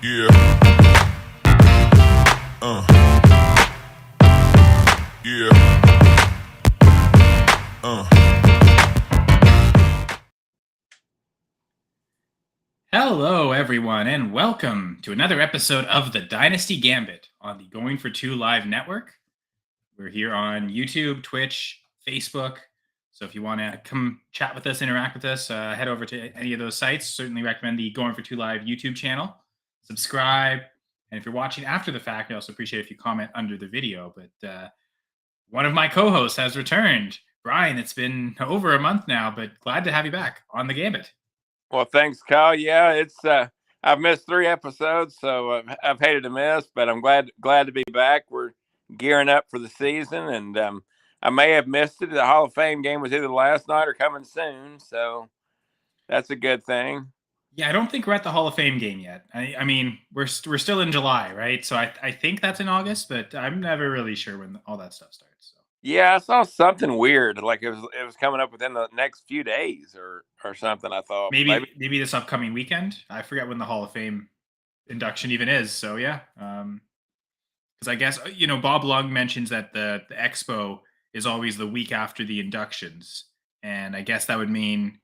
Yeah, yeah, uh. Hello, everyone, and welcome to another episode of the Dynasty Gambit on the Going for Two Live network. We're here on YouTube, Twitch, Facebook. So if you want to come chat with us, interact with us, head over to any of those sites. Certainly recommend the Going for Two Live YouTube channel. Subscribe. And if you're watching after the fact, I also appreciate if you comment under the video. But one of my co-hosts has returned. Brian, it's been over a month now, but glad to have you back on the Gambit. Well, thanks, Kyle. Yeah, it's I've missed 3 episodes, so I've hated to miss, but I'm glad to be back. We're gearing up for the season, and I may have missed it. The Hall of Fame game was either last night or coming soon, so that's a good thing. Yeah, I don't think we're at the Hall of Fame game yet. I mean, we're still in July, right? So I think that's in August, but I'm never really sure when all that stuff starts. So. Yeah, I saw something weird, like it was coming up within the next few days or something. I thought maybe this upcoming weekend. I forget when the Hall of Fame induction even is. So yeah, because I guess Bob Lung mentions that the expo is always the week after the inductions, and I guess that would mean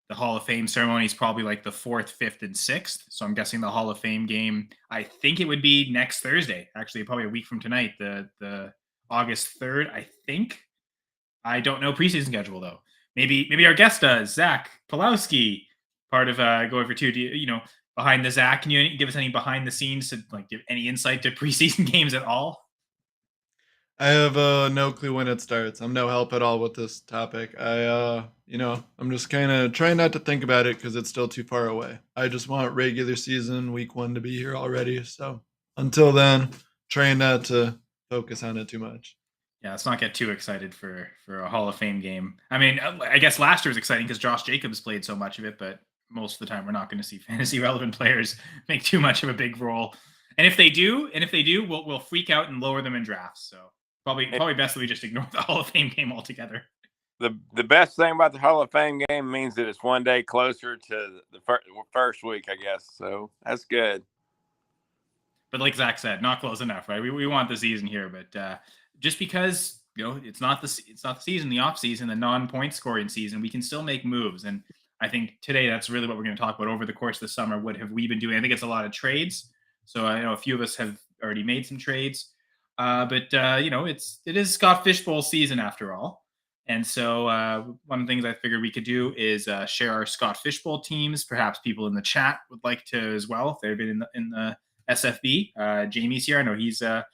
the Hall of Fame ceremony is probably like the 4th, 5th, and 6th. So I'm guessing the Hall of Fame game, I think it would be next Thursday, actually, probably a week from tonight, the August 3rd, I think. I don't know preseason schedule, though. Maybe our guest does, Zach Pellowski, part of Going for Two. Do you behind the Zach, can you give us any behind the scenes to give any insight to preseason games at all? I have no clue when it starts. I'm no help at all with this topic. I'm just kind of trying not to think about it because it's still too far away. I just want regular season week 1 to be here already. So until then, trying not to focus on it too much. Yeah, let's not get too excited for a Hall of Fame game. I mean, I guess last year was exciting because Josh Jacobs played so much of it, but most of the time we're not going to see fantasy relevant players make too much of a big role. And if they do, we'll freak out and lower them in drafts. So probably best that we just ignore the Hall of Fame game altogether. The best thing about the Hall of Fame game means that it's one day closer to the first week, I guess. So that's good. But like Zach said, not close enough, right? We want the season here, but just because it's not the season, the off season, the non-point scoring season, we can still make moves. And I think today that's really what we're going to talk about over the course of the summer. What have we been doing? I think it's a lot of trades. So I know a few of us have already made some trades, but it is Scott Fishbowl season after all. And so one of the things I figured we could do is share our Scott Fishbowl teams. Perhaps people in the chat would like to as well if they've been in the SFB. Jamie's here. I know he's took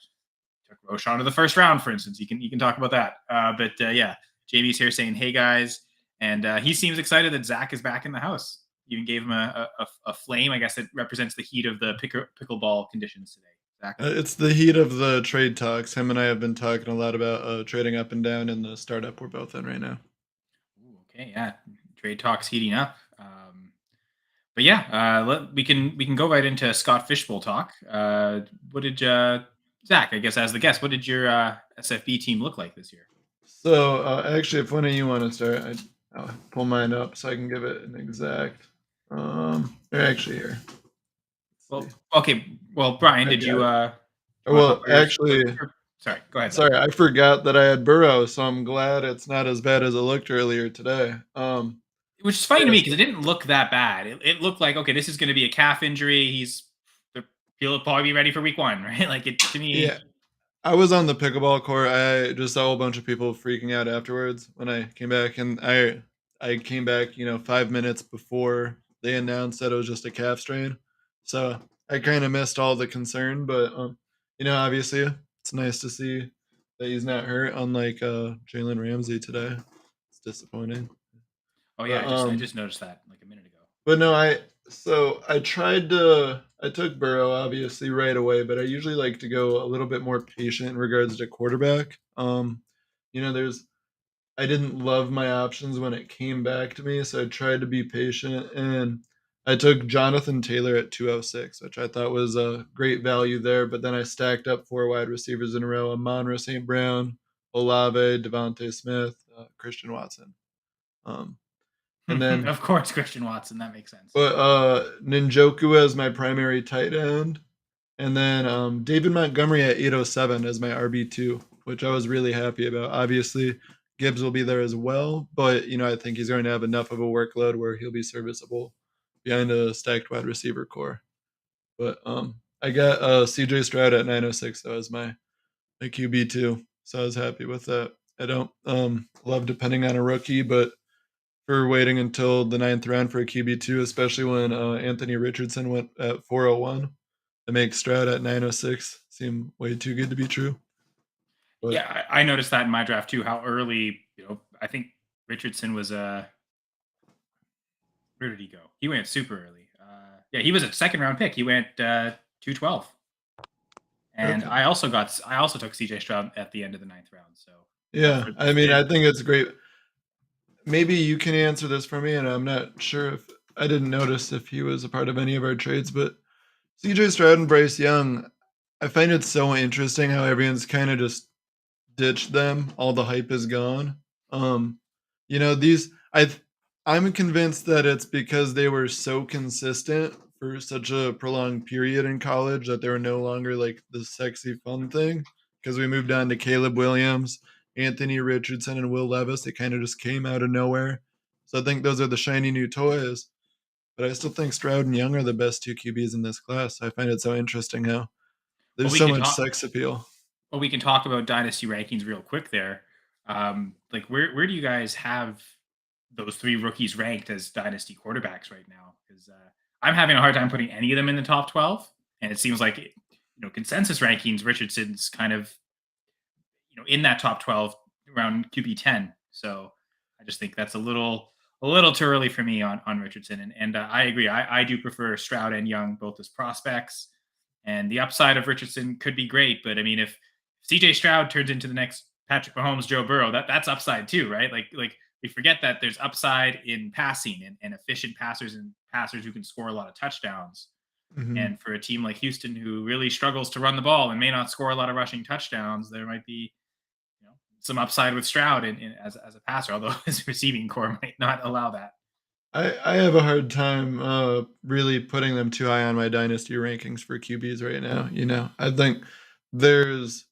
Roshan to the first round, for instance. You can talk about that. But yeah, Jamie's here saying, "Hey guys," and he seems excited that Zach is back in the house. Even gave him a flame. I guess it represents the heat of the pickleball conditions today. Zach? It's the heat of the trade talks. Him and I have been talking a lot about trading up and down in the startup we're both in right now. Ooh, okay, yeah, trade talks heating up. But yeah, we can go right into Scott Fishbowl talk. What did Zach? I guess as the guest, what did your SFB team look like this year? So actually, if one of you want to start, I'll pull mine up so I can give it an exact. They're actually here. Well, okay. Well, Brian, did you? Well, actually, sorry. Go ahead. Sorry, I forgot that I had Burrow, so I'm glad it's not as bad as it looked earlier today. Which is funny to me because it didn't look that bad. It looked like, okay, this is going to be a calf injury. He'll probably be ready for week 1, right? Like it to me. Yeah, I was on the pickleball court. I just saw a whole bunch of people freaking out afterwards when I came back, and I came back, 5 minutes before they announced that it was just a calf strain. So I kind of missed all the concern, but obviously it's nice to see that he's not hurt, unlike Jalen Ramsey today. It's disappointing. Oh yeah, I just noticed that like a minute ago. But no, I took Burrow obviously right away, but I usually like to go a little bit more patient in regards to quarterback. I didn't love my options when it came back to me, so I tried to be patient, and I took Jonathan Taylor at 206, which I thought was a great value there. But then I stacked up 4 wide receivers in a row: Amon-Ra St. Brown, Olave, Devontae Smith, Christian Watson. And then, Of course, Christian Watson. That makes sense. but Ninjoku as my primary tight end. And then David Montgomery at 807 as my RB2, which I was really happy about. Obviously, Gibbs will be there as well, but I think he's going to have enough of a workload where he'll be serviceable behind a stacked wide receiver core. But I got CJ Stroud at 906 though as my QB2, so I was happy with that. I don't love depending on a rookie, but for waiting until the 9th round for a QB2, especially when Anthony Richardson went at 401. To make Stroud at 906 seem way too good to be true. But Yeah, I noticed that in my draft too. How early, I think Richardson was where did he go? He went super early. Yeah, he was a second round pick. He went 212. And okay. I also took CJ Stroud at the end of the 9th round. So yeah, I mean, I think it's great. Maybe you can answer this for me, and I'm not sure if I didn't notice if he was a part of any of our trades, but CJ Stroud and Bryce Young, I find it so interesting how everyone's kind of just ditched them. All the hype is gone. These I'm convinced that it's because they were so consistent for such a prolonged period in college that they were no longer like the sexy fun thing. Because we moved on to Caleb Williams, Anthony Richardson, and Will Levis. They kind of just came out of nowhere. So I think those are the shiny new toys. But I still think Stroud and Young are the best two QBs in this class. I find it so interesting how there's so much sex appeal. Well, we can talk about dynasty rankings real quick there. Like where do you guys have those 3 rookies ranked as dynasty quarterbacks right now? Because I'm having a hard time putting any of them in the top 12, and it seems like consensus rankings, Richardson's kind of in that top 12 around QB 10. So I just think that's a little too early for me on Richardson, and I agree. I do prefer Stroud and Young both as prospects, and the upside of Richardson could be great. But I mean, if CJ Stroud turns into the next Patrick Mahomes, Joe Burrow, that's upside too, right? Like we forget that there's upside in passing and efficient passers and passers who can score a lot of touchdowns. Mhm. And for a team like Houston, who really struggles to run the ball and may not score a lot of rushing touchdowns, there might be some upside with Stroud as a passer, although his receiving core might not allow that. I have a hard time really putting them too high on my dynasty rankings for QBs right now. I think there's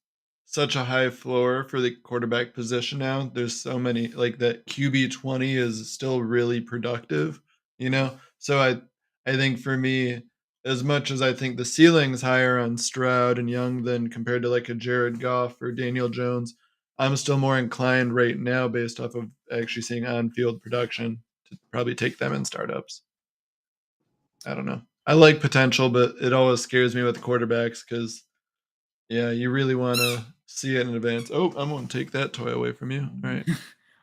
such a high floor for the quarterback position now. There's so many like that QB 20 is still really productive. So I think for me, as much as I think the ceiling's higher on Stroud and Young than compared to like a Jared Goff or Daniel Jones, I'm still more inclined right now based off of actually seeing on-field production to probably take them in startups. I don't know. I like potential, but it always scares me with quarterbacks because, yeah, you really want to see it in advance. Oh, I'm going to take that toy away from you. All right.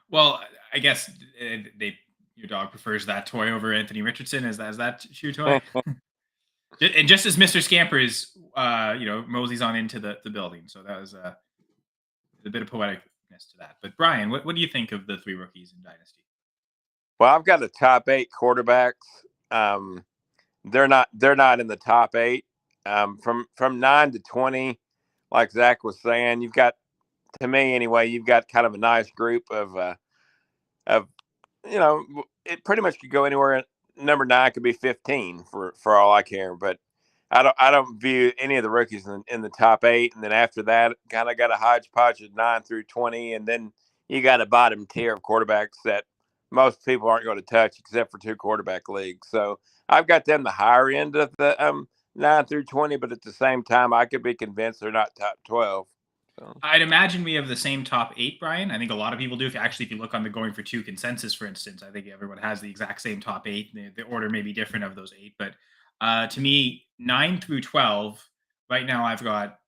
Well, I guess your dog prefers that toy over Anthony Richardson. Is that shoe toy? And just as Mr. Scampers, moseys on into the building. So that was a bit of poeticness to that. But Brian, what do you think of the 3 rookies in Dynasty? Well, I've got the top 8 quarterbacks. They're not in the top 8. From 9 to 20, like Zach was saying, you've got, to me anyway, you've got kind of a nice group of it pretty much could go anywhere. Number 9 could be 15 for all I care, but I don't view any of the rookies in the top 8. And then after that, kind of got a hodgepodge of 9 through 20. And then you got a bottom tier of quarterbacks that most people aren't going to touch except for 2 quarterback leagues. So I've got them the higher end of the 9 through 20, but at the same time, I could be convinced they're not top 12. So. I'd imagine we have the same top 8, Brian. I think a lot of people do. If you look on the Going for 2 consensus, for instance, I think everyone has the exact same top 8. The order may be different of those 8, but to me, 9 through 12, right now I've got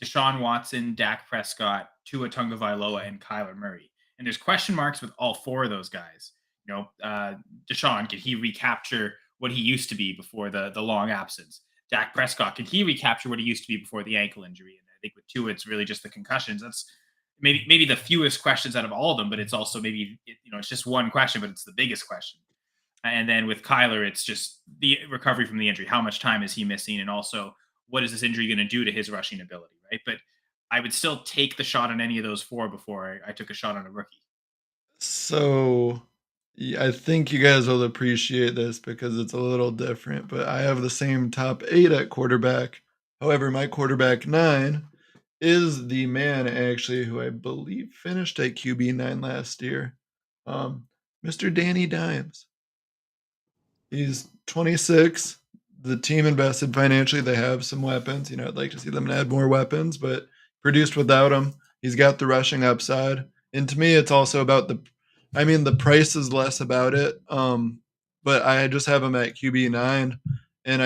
Deshaun Watson, Dak Prescott, Tua Tagovailoa, and Kyler Murray. And there's question marks with all 4 of those guys. Deshaun, could he recapture what he used to be before the long absence? Dak Prescott, could he recapture what he used to be before the ankle injury? And I think with Tua, it's really just the concussions. That's maybe the fewest questions out of all of them, but it's also it's just one question, but it's the biggest question. And then with Kyler, it's just the recovery from the injury. How much time is he missing? And also, what is this injury going to do to his rushing ability, right? But I would still take the shot on any of those 4 before I took a shot on a rookie. So Yeah, I think you guys will appreciate this because it's a little different, but I have the same top 8 at quarterback. However, my quarterback 9 is the man actually who I believe finished at QB9 last year. Um, Mr. Danny Dimes. He's 26. The team invested financially. They have some weapons. I'd like to see them add more weapons, but produced without him. He's got the rushing upside. And to me, it's also about the price is less about it. But I just have him at QB9. And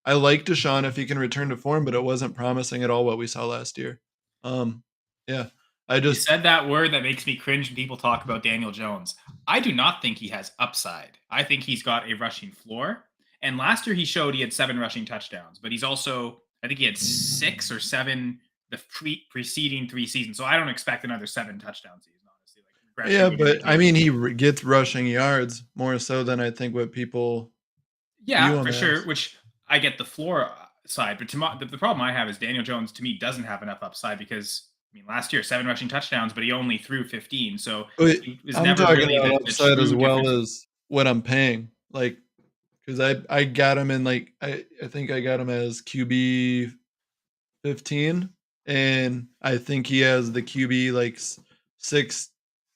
I like Deshaun if he can return to form, but it wasn't promising at all what we saw last year. Yeah. I You just said that word that makes me cringe when people talk about Daniel Jones. I do not think he has upside. I think he's got a rushing floor. And last year he showed he had 7 rushing touchdowns, but he's also, I think he had 6 or 7 the preceding 3 seasons. So I don't expect another 7 touchdown season, honestly. Like regression yeah, would but I indicate. mean gets rushing yards more so than I think what people view Yeah, him for sure. as. Which I get the floor side, but the problem I have is Daniel Jones to me doesn't have enough upside because I mean last year 7 rushing touchdowns, but he only threw 15, so But he was I'm never talking really about the upside as true well difference. as what I'm paying. Like, because I got him in like I think I got him as QB 15, and I think he has the QB like 6.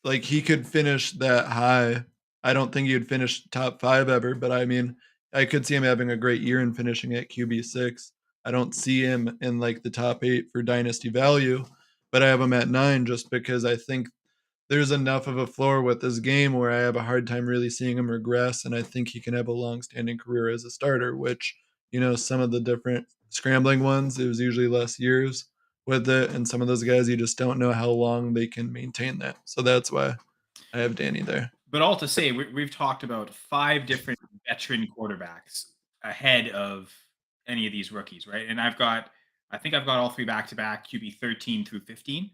Like he could finish that high. I don't think he would finish top 5 ever, but I mean, I could see him having a great year and finishing at QB 6. I don't see him in like the top 8 for dynasty value, but I have him at 9 just because I think there's enough of a floor with this game where I have a hard time really seeing him regress, and I think he can have a long-standing career as a starter. Which some of the different scrambling ones, it was usually less years with it, and some of those guys you just don't know how long they can maintain that. So that's why I have Danny there. But all to say, we've talked about 5 different veteran quarterbacks ahead of any of these rookies, right? And I think I've got all 3 back to back QB 13 through 15.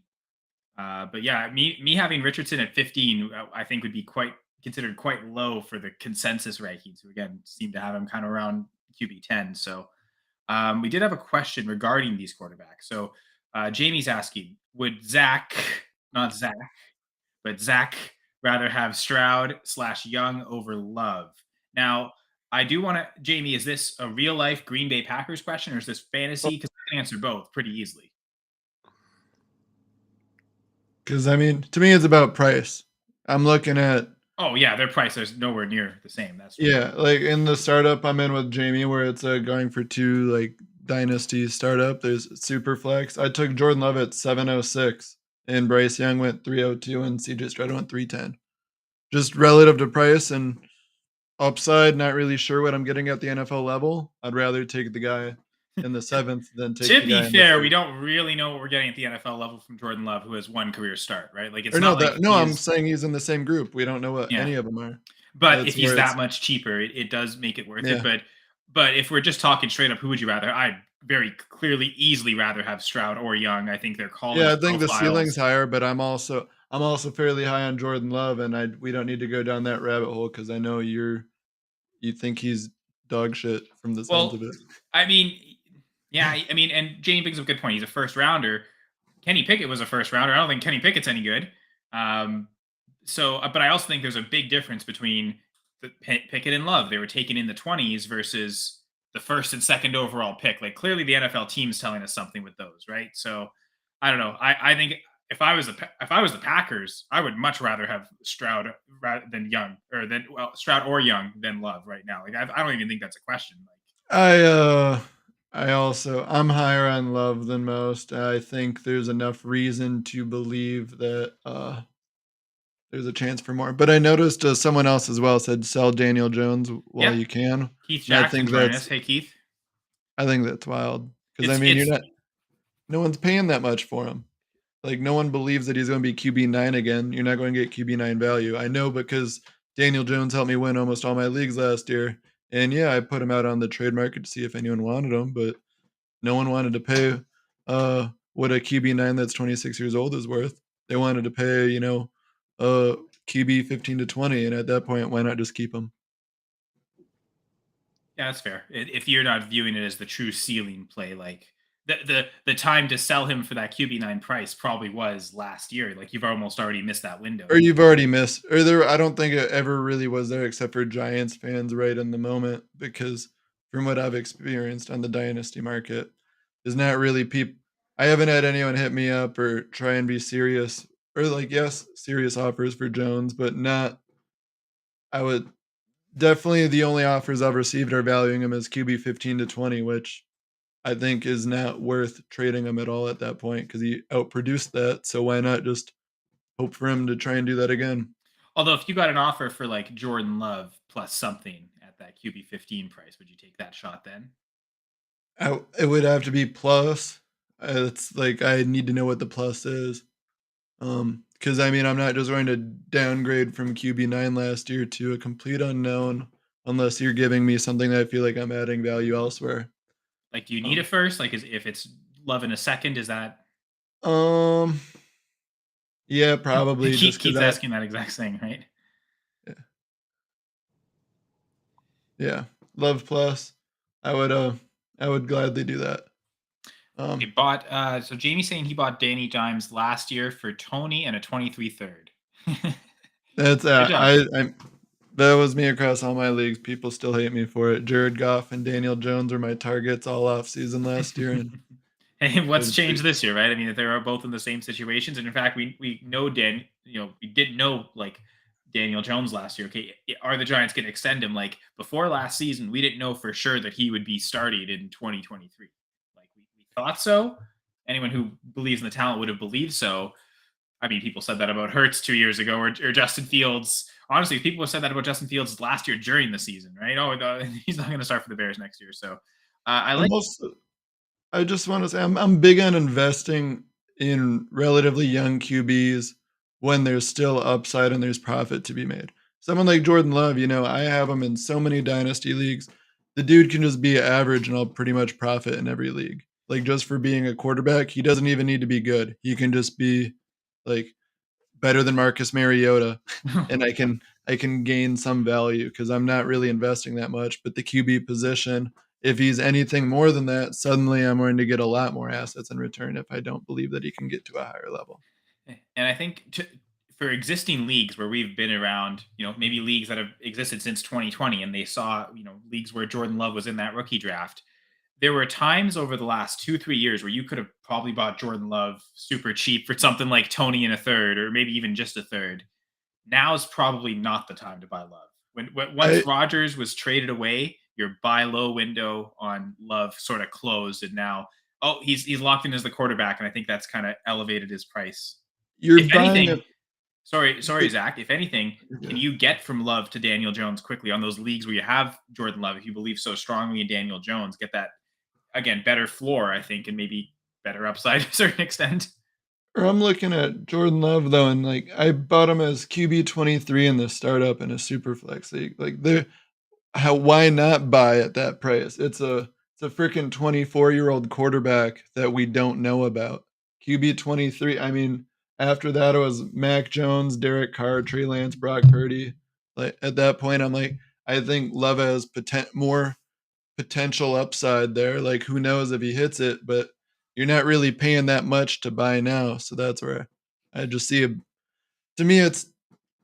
But yeah, me having Richardson at 15, I think would be quite considered quite low for the consensus rankings, who again seem to have him kind of around QB 10. So we did have a question regarding these quarterbacks. So Jamie's asking, would Zach, not Zach, but Zach rather have Stroud / Young over Love? Now, I do want to, Jamie, is this a real life Green Bay Packers question or is this fantasy? Because I can answer both pretty easily. Because I mean, to me, it's about price. I'm looking at Oh yeah, their price is nowhere near the same. That's true. yeah, like in the startup I'm in with Jamie, where it's going for 2 like dynasty startup. There's super flex. I took Jordan Love at 706, and Bryce Young went 302, and CJ Stroud went 310. Just relative to price and upside, not really sure what I'm getting at the NFL level. I'd rather take the guy in the 7th than take To the be guy in the fair, we 3rd. don't really know what we're getting at the NFL level from Jordan Love, who has 1 career start, right? Like it's Or not no, like that no, he I'm is. saying he's in the same group. We don't know what Yeah, any of them are. but if That's he's where that it's much cheaper, it does make it worth it. yeah. But if we're just talking straight up, who would you rather? I'd very clearly, easily rather have Stroud or Young. I think their Yeah, college I think the ceiling's profiles. higher, but I'm also fairly high on Jordan Love, and we don't need to go down that rabbit hole because I know you think he's dog shit from the sounds Well, of it. I mean, yeah, I mean, and Jamie brings up a good point. He's a first rounder. Kenny Pickett was a first rounder. I don't think Kenny Pickett's any good. Um, but I also think there's a big difference between Pickett and Love. They were taken in the 20s versus the first and second overall pick. Like clearly, the NFL team's telling us something with those, right? So I don't know. I think if I was the Packers, I would much rather have Stroud than Young, or than Stroud or Young than Love right now. Like I don't even think that's a question. Like I uh I'm higher on Love than most. I think there's enough reason to believe that there's a chance for more. But I noticed someone else as well said sell Daniel Jones while yeah, you can, Keith and Jackson joining us. Hey Keith, I think that's wild because I mean it's no one's paying that much for him. Like no one believes that he's going to be QB9 again. You're not going to get QB9 value. I know because Daniel Jones helped me win almost all my leagues last year. And yeah, I put him out on the trade market to see if anyone wanted him, but no one wanted to pay what a QB9 that's 26 years old is worth. They wanted to pay, QB 15 to 20, and at that point, why not just keep him? Yeah, that's fair. If you're not viewing it as the true ceiling play, like the time to sell him for that QB9 price probably was last year. Like you've almost already missed that window. Or you've already missed, or there. I don't think it ever really was there, except for Giants fans right in the moment, because from what I've experienced on the dynasty market, there's not really people. I haven't had anyone hit me up or try and be serious, or like yes, serious offers for Jones, but not. I would definitely the only offers I've received are valuing him as QB 15 to 20, which I think is not worth trading him at all at that point because he outproduced that. So why not just hope for him to try and do that again? Although if you got an offer for like Jordan Love plus something at that QB 15 price, would you take that shot then? It would have to be plus. It's like I need to know what the plus is. Because I mean, I'm not just going to downgrade from QB9 last year to a complete unknown unless you're giving me something that I feel like I'm adding value elsewhere. Like, do you need Um, a first? Like, if it's Love in a second, is that um yeah, probably just because Keith's I asking that exact thing, right? yeah, yeah. Love plus. I would gladly do that. He Um bought so Jamie's saying he bought Danny Dimes last year for Tony and a 23 third. that's Good job. I that was me across all my leagues. People still hate me for it. Jared Goff and Daniel Jones were my targets all off season last year, and Hey, it what's was changed this year, right? I mean, they are both in the same situations, and in fact, we know we didn't know like Daniel Jones last year. Okay, are the Giants going to extend him? Like before last season, we didn't know for sure that he would be started in 2023. Like we thought so. Anyone who believes in the talent would have believed so. I mean, people said that about Hurts 2 years ago, or Justin Fields. Honestly, people have said that about Justin Fields last year during the season, right? Oh, no, he's not going to start for the Bears next year. So I I'm like. also I just want to say I'm big on investing in relatively young QBs when there's still upside and there's profit to be made. Someone like Jordan Love, I have him in so many dynasty leagues. The dude can just be average and I'll pretty much profit in every league. Like just for being a quarterback, he doesn't even need to be good. He can just be like better than Marcus Mariota, and I can gain some value because I'm not really investing that much. But the QB position, if he's anything more than that, suddenly I'm going to get a lot more assets in return if I don't believe that he can get to a higher level. And I think for existing leagues where we've been around, maybe leagues that have existed since 2020 and they saw, leagues where Jordan Love was in that rookie draft, there were times over the last 2, 3 years where you could have probably bought Jordan Love super cheap for something like Tony in a third or maybe even just a third. Now is probably not the time to buy Love. When once I Rodgers was traded away, your buy low window on Love sort of closed, and now he's locked in as the quarterback, and I think that's kind of elevated his price. you're If buying anything, it. sorry, Zach. If anything, can Yeah. you get from Love to Daniel Jones quickly on those leagues where you have Jordan Love? If you believe so strongly in Daniel Jones, get that again better floor, I think, and maybe better upside to a certain extent. Or I'm looking at Jordan Love though, and like I bought him as QB 23 in the startup in a super flex league. Like there, how why not buy at that price? It's a freaking 24-year-old quarterback that we don't know about. QB 23. I mean, after that it was Mac Jones, Derek Carr, Trey Lance, Brock Purdy. Like at that point, I'm like, I think Love has more potential upside there. Like who knows if he hits it, but you're not really paying that much to buy now. So that's where I just see to me it's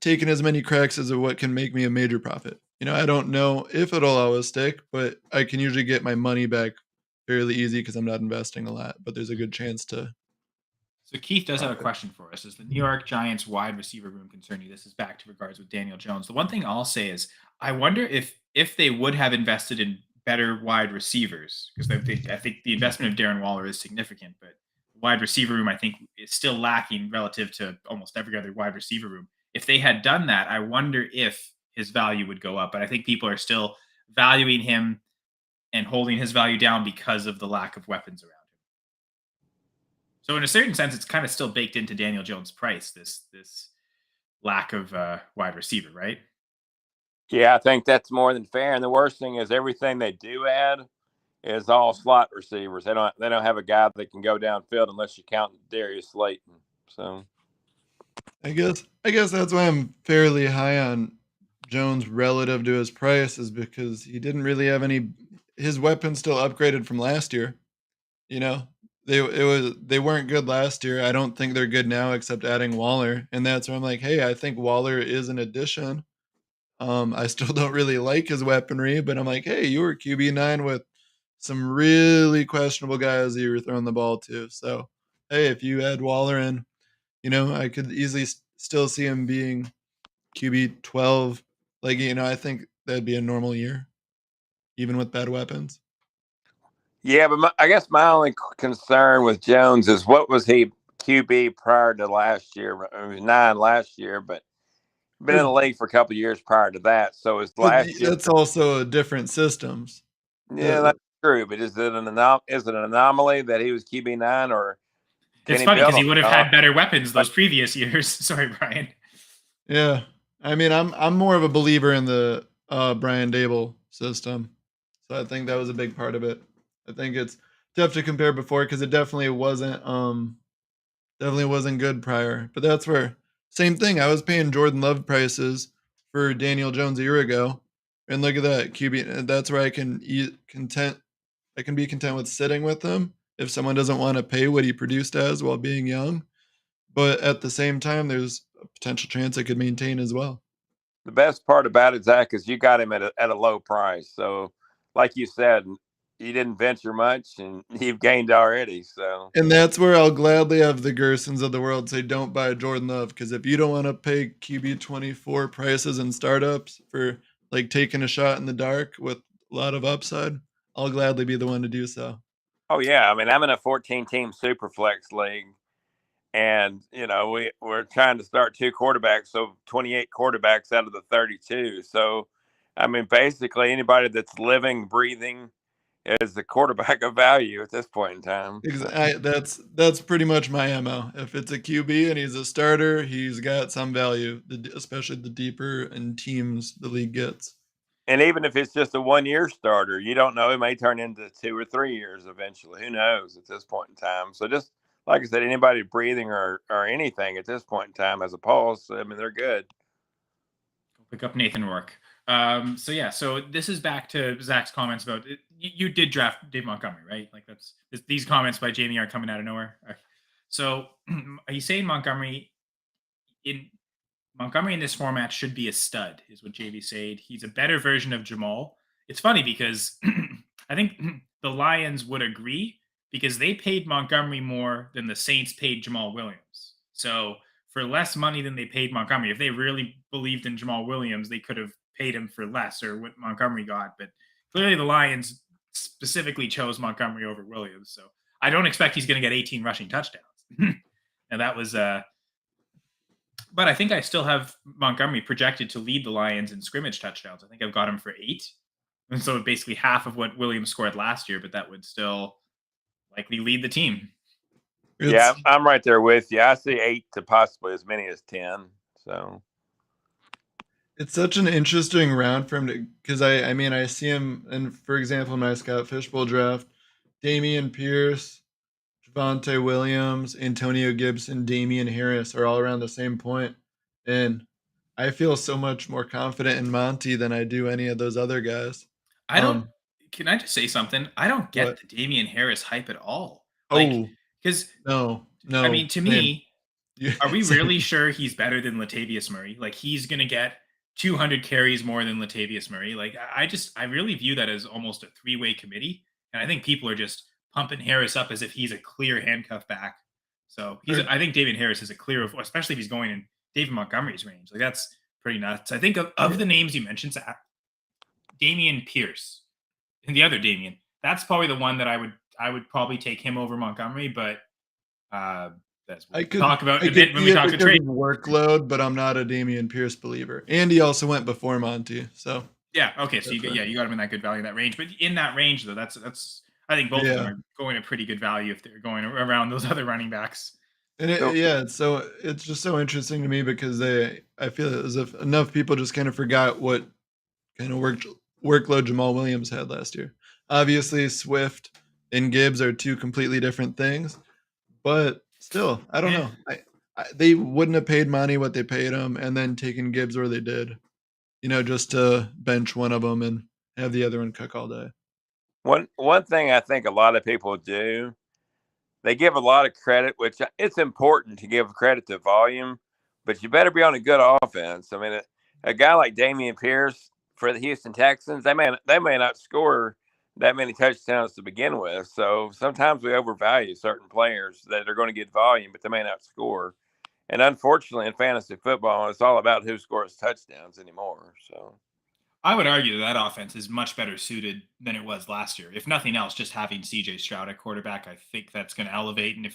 taking as many cracks as what can make me a major profit. I don't know if it'll always stick, but I can usually get my money back fairly easy because I'm not investing a lot. But there's a good chance to So Keith does have a profit. question for us. Is the New York Giants wide receiver room concern you? This is back to regards with Daniel Jones. The one thing I'll say is I wonder if they would have invested in better wide receivers because I think the investment of Darren Waller is significant, but wide receiver room I think is still lacking relative to almost every other wide receiver room. If they had done that, I wonder if his value would go up. But I think people are still valuing him and holding his value down because of the lack of weapons around him. So in a certain sense, it's kind of still baked into Daniel Jones' price. This lack of wide receiver, right? Yeah, I think that's more than fair. And the worst thing is everything they do add is all slot receivers. They don't have a guy that can go downfield unless you count Darius Slayton. So I guess that's why I'm fairly high on Jones relative to his price is because he didn't really have any his weapons still upgraded from last year. they weren't good last year. I don't think they're good now, except adding Waller, and that's where I'm like, hey, I think Waller is an addition. I still don't really like his weaponry, but I'm like, hey, you were QB9 with some really questionable guys that you were throwing the ball to. So, hey, if you add Waller in, I could easily still see him being QB 12. Like, I think that'd be a normal year, even with bad weapons. Yeah, but I guess my only concern with Jones is what was he QB prior to last year? It was 9 last year, but been in the league for a couple of years prior to that. So is But last year? that's also different systems. Yeah, that's true. But is it an anomaly that he was QB9, or can It's he funny build because he on would have top? had better weapons those previous years. Sorry, Brian. Yeah. I mean, I'm more of a believer in the Brian Dable system. So I think that was a big part of it. I think it's tough to compare before because it definitely wasn't good prior. But that's where same thing. I was paying Jordan Love prices for Daniel Jones a year ago. And look at that QB. That's where I can I can be content with sitting with him if someone doesn't want to pay what he produced as while being young. But at the same time, there's a potential chance I could maintain as well. The best part about it, Zach, is you got him at a low price. So, like you said, you didn't venture much, and you've gained already. So, And that's where I'll gladly have the Gersons of the world say, don't buy Jordan Love. Because if you don't want to pay QB24 prices and startups for like taking a shot in the dark with a lot of upside, I'll gladly be the one to do so. oh yeah, I mean, I'm in a 14-team superflex league, and we're trying to start 2 quarterbacks, so 28 quarterbacks out of the 32. So, I mean, basically anybody that's living, breathing is the quarterback of value at this point in time. So. That's pretty much my MO. If it's a QB and he's a starter, he's got some value, especially the deeper in teams the league gets. And even if it's just a 1-year starter, you don't know. It may turn into 2 or 3 years eventually. Who knows at this point in time? So just like I said, anybody breathing or anything at this point in time has a pulse. I mean, they're good. Pick up Nathan Rourke. So this is back to Zach's comments about it. You did draft Dave Montgomery, right? Like these comments by Jamie are coming out of nowhere. Okay. So he's saying Montgomery in this format should be a stud, is what JV said. He's a better version of Jamal. It's funny because I think the Lions would agree because they paid Montgomery more than the Saints paid Jamal Williams. So for less money than they paid Montgomery, if they really believed in Jamal Williams, they could have paid him for less or what Montgomery got. But clearly the Lions specifically chose Montgomery over Williams. So I don't expect he's going to get 18 rushing touchdowns. And that was but I think I still have Montgomery projected to lead the Lions in scrimmage touchdowns. I think I've got him for 8. And so basically half of what Williams scored last year, but that would still likely lead the team. Yeah, I'm right there with you. I see 8 to possibly as many as 10. So it's such an interesting round for him to, because I mean, I see him, and for example, my Scott Fishbowl draft, Damian Pierce, Javonte Williams, Antonio Gibson, Damian Harris are all around the same point. And I feel so much more confident in Monty than I do any of those other guys. Can I just say something? I don't get What? the Damian Harris hype at all. Oh, because no. I mean, to me, Yeah, are we same. really sure he's better than Latavius Murray? Like he's going to get 200 carries more than Latavius Murray. Like I really view that as almost a 3-way committee. And I think people are just pumping Harris up as if he's a clear handcuff back. So I think David Harris is a clear, especially if he's going in David Montgomery's range. Like that's pretty nuts. I think of the names you mentioned, Zach, Damian Pierce and the other Damian, that's probably the one that I would probably take him over Montgomery, but that's what we'll talk about in a bit when we talk to trade workload, but I'm not a Damian Pierce believer. And he also went before Monty, so yeah, okay. So you got him in that good value in that range, but in that range though, that's I think both of them are going at pretty good value if they're going around those other running backs. And so it's just so interesting to me because I feel as if enough people just kind of forgot what kind of workload Jamal Williams had last year. Obviously, Swift and Gibbs are 2 completely different things, but still, I don't know. They wouldn't have paid Monty what they paid him, and then taken Gibbs where they did, just to bench one of them and have the other one cook all day. One thing I think a lot of people do they give a lot of credit, which it's important to give credit to volume, but you better be on a good offense. I mean, a guy like Damian Pierce for the Houston Texans, they may not score that many touchdowns to begin with. So sometimes we overvalue certain players that are going to get volume, but they may not score. And unfortunately, in fantasy football, it's all about who scores touchdowns anymore. So I would argue that offense is much better suited than it was last year. If nothing else, just having CJ Stroud at quarterback, I think that's going to elevate. And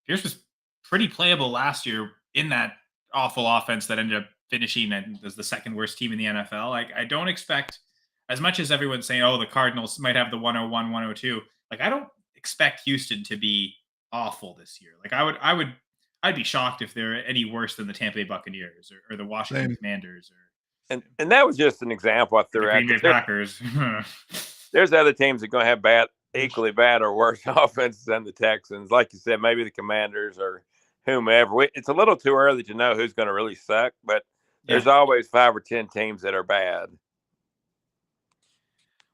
Pierce was pretty playable last year in that awful offense that ended up finishing as the second worst team in the NFL. Like, I don't expect, as much as everyone's saying, oh, the Cardinals might have the 101, 102. Like, I don't expect Houston to be awful this year. Like, I'd be shocked if they're any worse than the Tampa Bay Buccaneers or the Washington Commanders or. And that was just an example I threw out. Green Bay Packers. There's other teams that are going to have equally bad or worse offenses than the Texans. Like you said, maybe the Commanders or whomever. It's a little too early to know who's going to really suck, but there's always 5 or 10 teams that are bad.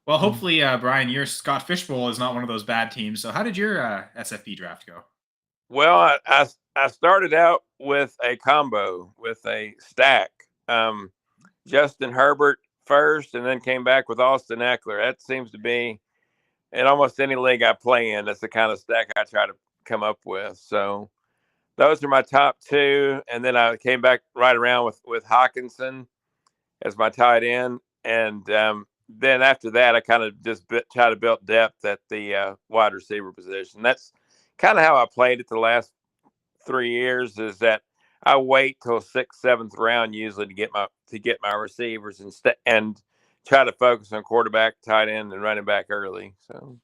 Well, hopefully, Brian, your Scott Fishbowl is not one of those bad teams. So how did your SFB draft go? Well, I started out with a combo, with a stack. Justin Herbert first, and then came back with Austin Eckler. That seems to be in almost any league I play in. That's the kind of stack I try to come up with. So those are my top 2. And then I came back right around with Hawkinson as my tight end. And then after that, I kind of just try to build depth at the wide receiver position. That's kind of how I played it the last 3 years, is that I wait till 6th, 7th round usually to get my receivers and try to focus on quarterback, tight end, and running back early. So,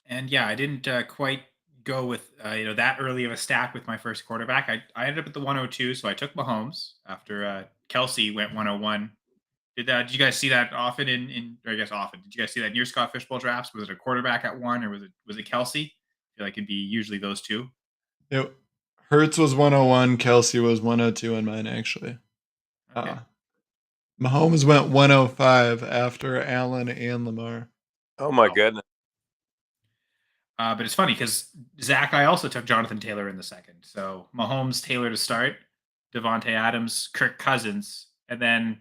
and yeah, I didn't quite go with that early of a stack with my first quarterback. I ended up at the 102, so I took Mahomes after Kelsey went 101. Did you guys see that often or I guess often? Did you guys see that in your Scott Fishbowl drafts? Was it a quarterback at 1 or was it Kelsey? I feel like it'd be usually those two. Yep. Hertz was 101. Kelsey was 102 in mine, actually. Okay. Mahomes went 105 after Allen and Lamar. Oh my goodness. But it's funny because Zach, I also took Jonathan Taylor in the second. So Mahomes, Taylor to start, Devontae Adams, Kirk Cousins, and then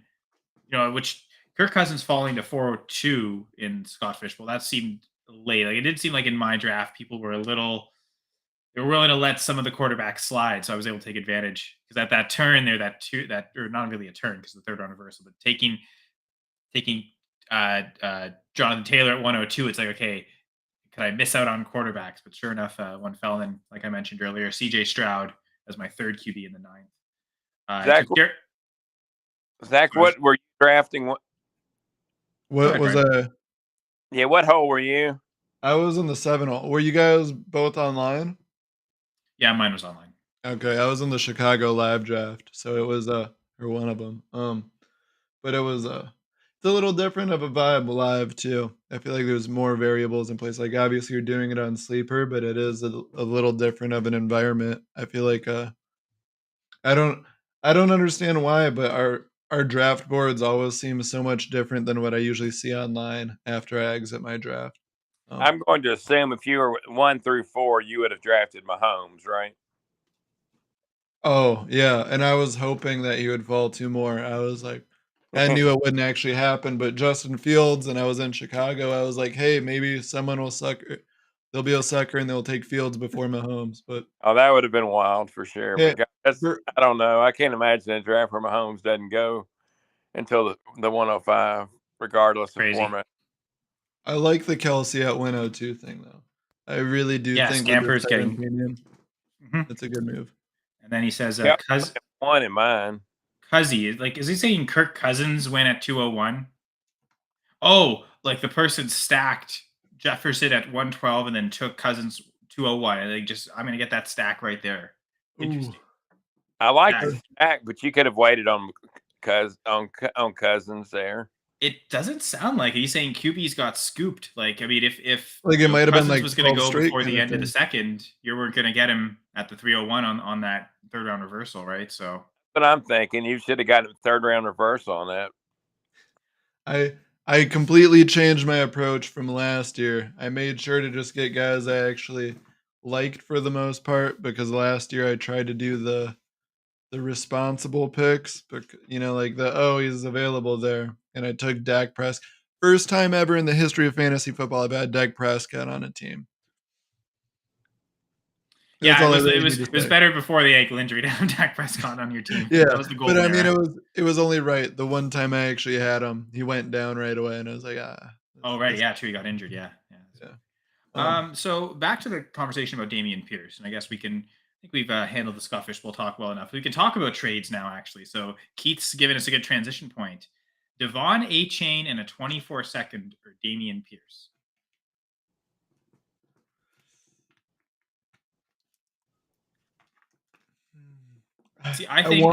which Kirk Cousins falling to 402 in Scott Fishbowl. That seemed late. Like, it did seem like in my draft, people were they were willing to let some of the quarterbacks slide, so I was able to take advantage because at that turn there, or not really a turn because the third round reversal, but taking Jonathan Taylor at 102, it's like, okay, could I miss out on quarterbacks? But sure enough, one fell in, like I mentioned earlier, CJ Stroud as my third QB in the 9th. Zach, what were you drafting? What was I? Yeah, what hole were you? I was in the 7 hole. Were you guys both online? Yeah, mine was online. Okay, I was in the Chicago live draft, so it was or one of them. But it was it's a little different of a vibe live too. I feel like there's more variables in place. Like, obviously you're doing it on Sleeper, but it is a little different of an environment. I feel like I don't understand why, but our draft boards always seem so much different than what I usually see online after I exit my draft. I'm going to assume if you were 1 through 4, you would have drafted Mahomes, right? Oh, yeah, and I was hoping that he would fall 2 more. I was like, I knew it wouldn't actually happen, but Justin Fields, and I was in Chicago, I was like, hey, maybe someone will there'll be a sucker and they'll take Fields before Mahomes. But that would have been wild for sure. Yeah, But I don't know. I can't imagine a draft where Mahomes doesn't go until the 105, regardless of format. I like the Kelsey at 102 thing, though. I really do think Scamper's getting it's a good move. And then he says, one in mine. Cuzzy, like, is he saying Kirk Cousins went at 201? Oh, like the person stacked Jefferson at 112 and then took Cousins 201. And I'm going to get that stack right there. Interesting. I like the stack, but you could have waited on Cousins there. It doesn't sound like it. He's saying QB's got scooped. Like, I mean, if like it might have been like was going to go before the end of the second, you weren't going to get him at the 301 on that third round reversal, right? So, but I'm thinking you should have gotten a third round reversal on that. I completely changed my approach from last year. I made sure to just get guys I actually liked for the most part, because last year I tried to do the responsible picks, but like he's available there, and I took Dak Prescott. First time ever in the history of fantasy football I've had Dak Prescott on a team. That's Yeah, all I really need to it was say. better before the ankle injury to have Dak Prescott on your team. That Yeah, was the but I golden mean, era. it was only right. The one time I actually had him, he went down right away, and I was like, Oh, right. Yeah, true. He got injured. Yeah. Yeah. yeah. So back to the conversation about Damian Pierce, and I guess I think we've handled the Scuffish. We'll talk well enough. We can talk about trades now, actually. So Keith's given us a good transition point. Devon A. Chain and a 24-second or Damian Pierce. See, I think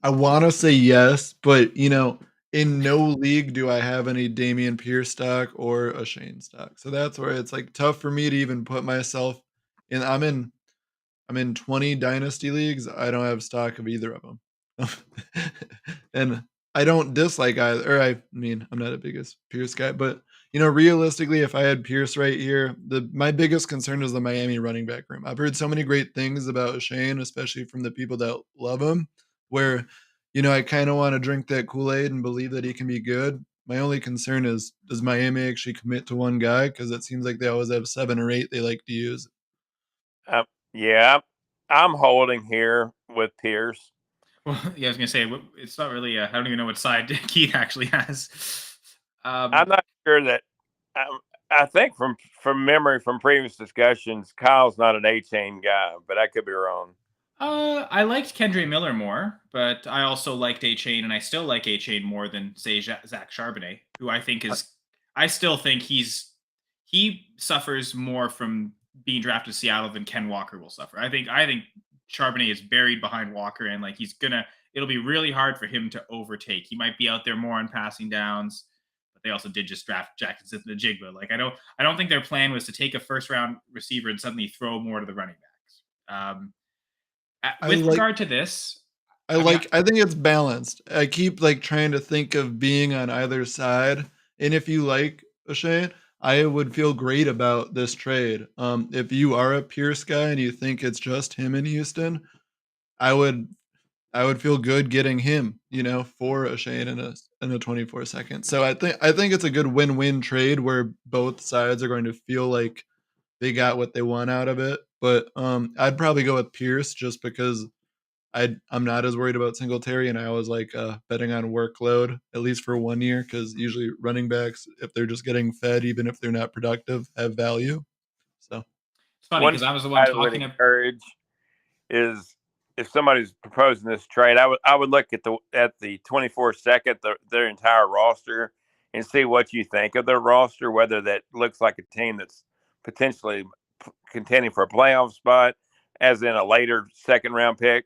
I wanna say yes, but in no league do I have any Damian Pierce stock or a Shane stock. So that's where it's like tough for me to even put myself in. I'm in 20 dynasty leagues. I don't have stock of either of them. And I don't dislike either. Or I mean, I'm not a biggest Pierce guy, but realistically, if I had Pierce right here, my biggest concern is the Miami running back room. I've heard so many great things about Shane, especially from the people that love him, where I kind of want to drink that Kool-Aid and believe that he can be good. My only concern is, does Miami actually commit to one guy? Because it seems like they always have 7 or 8 they like to use. Yeah, I'm holding here with Pierce. Well, yeah, I was gonna say it's not really. I don't even know what side Keith actually has. I'm not sure that. I think from memory from previous discussions, Kyle's not an A-chain guy, but I could be wrong. I liked Kendre Miller more, but I also liked A Chain, and I still like A Chain more than say Zach Charbonnet, who I think is. I still think he suffers more from being drafted to Seattle than Ken Walker will suffer. I think Charbonnet is buried behind Walker, and like he's gonna. It'll be really hard for him to overtake. He might be out there more on passing downs, but they also did just draft Jackson Smith and Jigba. Like I don't think their plan was to take a first round receiver and suddenly throw more to the running backs. I With like regard to this, I I mean, like I think it's balanced. I keep like trying to think of being on either side. And if you like O'Shea, I would feel great about this trade. If you are a Pierce guy and you think it's just him in Houston, I would I would feel good getting him, for O'Shea in a 24 second. So I think it's a good win-win trade where both sides are going to feel like they got what they want out of it. But I'd probably go with Pierce just because I'm not as worried about Singletary, and I always like betting on workload at least for 1 year, because usually running backs, if they're just getting fed, even if they're not productive, have value. So it's funny One because thing I was the one I would talking to. encourage is if somebody's proposing this trade, I would look at the 24-second their entire roster and see what you think of their roster, whether that looks like a team that's potentially contending for a playoff spot, as in a later second round pick,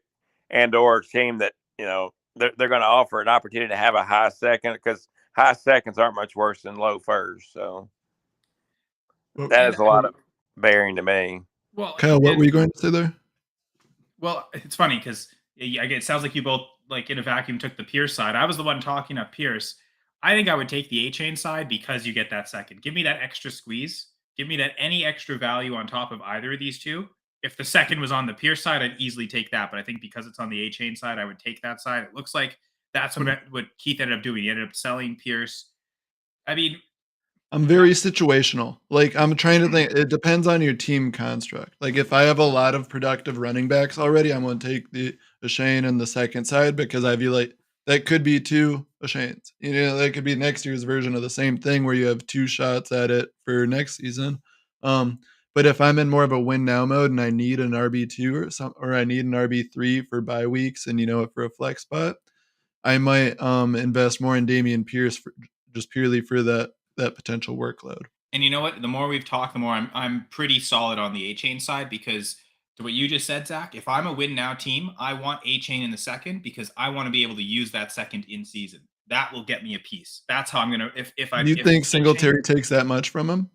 and or a team that they're going to offer an opportunity to have a high second, because high seconds aren't much worse than low first. So well, that And is a lot of bearing to me. well, Kyle, what were and you going to say there? well, it's funny because it sounds like you both like in a vacuum took the Pierce side. I was the one talking up Pierce. I think I would take the A Chain side because you get that second. Give me that extra squeeze. Give me that any extra value on top of either of these two. If the second was on the Pierce side, I'd easily take that. But I think because it's on the A Chain side, I would take that side. It looks like that's what Keith ended up doing. He ended up selling Pierce. I mean, I'm very situational. Like, I'm trying to think. It depends on your team construct. Like, if I have a lot of productive running backs already, I'm going to take the Shane and the second side, because I feel like that could be two Shanes. That could be next year's version of the same thing where you have two shots at it for next season. But if I'm in more of a win now mode and I need an RB2 or I need an RB3 for bye weeks and for a flex spot, I might invest more in Damian Pierce just purely for that potential workload. and you know what? The more we've talked, the more I'm pretty solid on the A Chain side because to what you just said, Zach, if I'm a win now team, I want A Chain in the second because I want to be able to use that second in season. That will get me a piece. That's how I'm gonna Do you if think A-Chain, Singletary takes that much from him?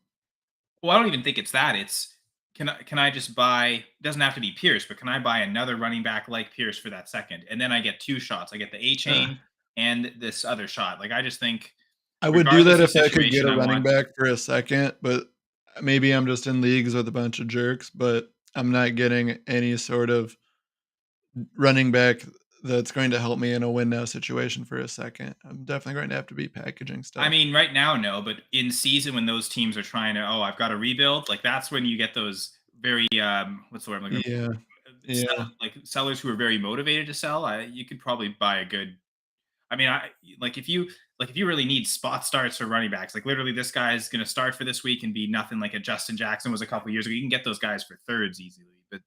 well, I don't even think it's that. It's can I just buy? It doesn't have to be Pierce, but can I buy another running back like Pierce for that second, and then I get two shots. I get the A Uh, Chain and this other shot. Like I just think I would do that regardless of if I could get situation, a I running want. back for a second, but maybe I'm just in leagues with a bunch of jerks, but I'm not getting any sort of running back that's going to help me in a win now situation for a second. I'm definitely going to have to be packaging I stuff. mean, right now, no, but in season when those teams are trying to, oh, I've got to rebuild, like that's when you get those very what's the word I'm looking Yeah. for? Yeah. Like sellers who are very motivated to sell. You could probably buy a good. I mean, I like if you really need spot starts for running backs, like literally this guy is going to start for this week and be nothing like a Justin Jackson was a couple years ago. You can get those guys for thirds easily, but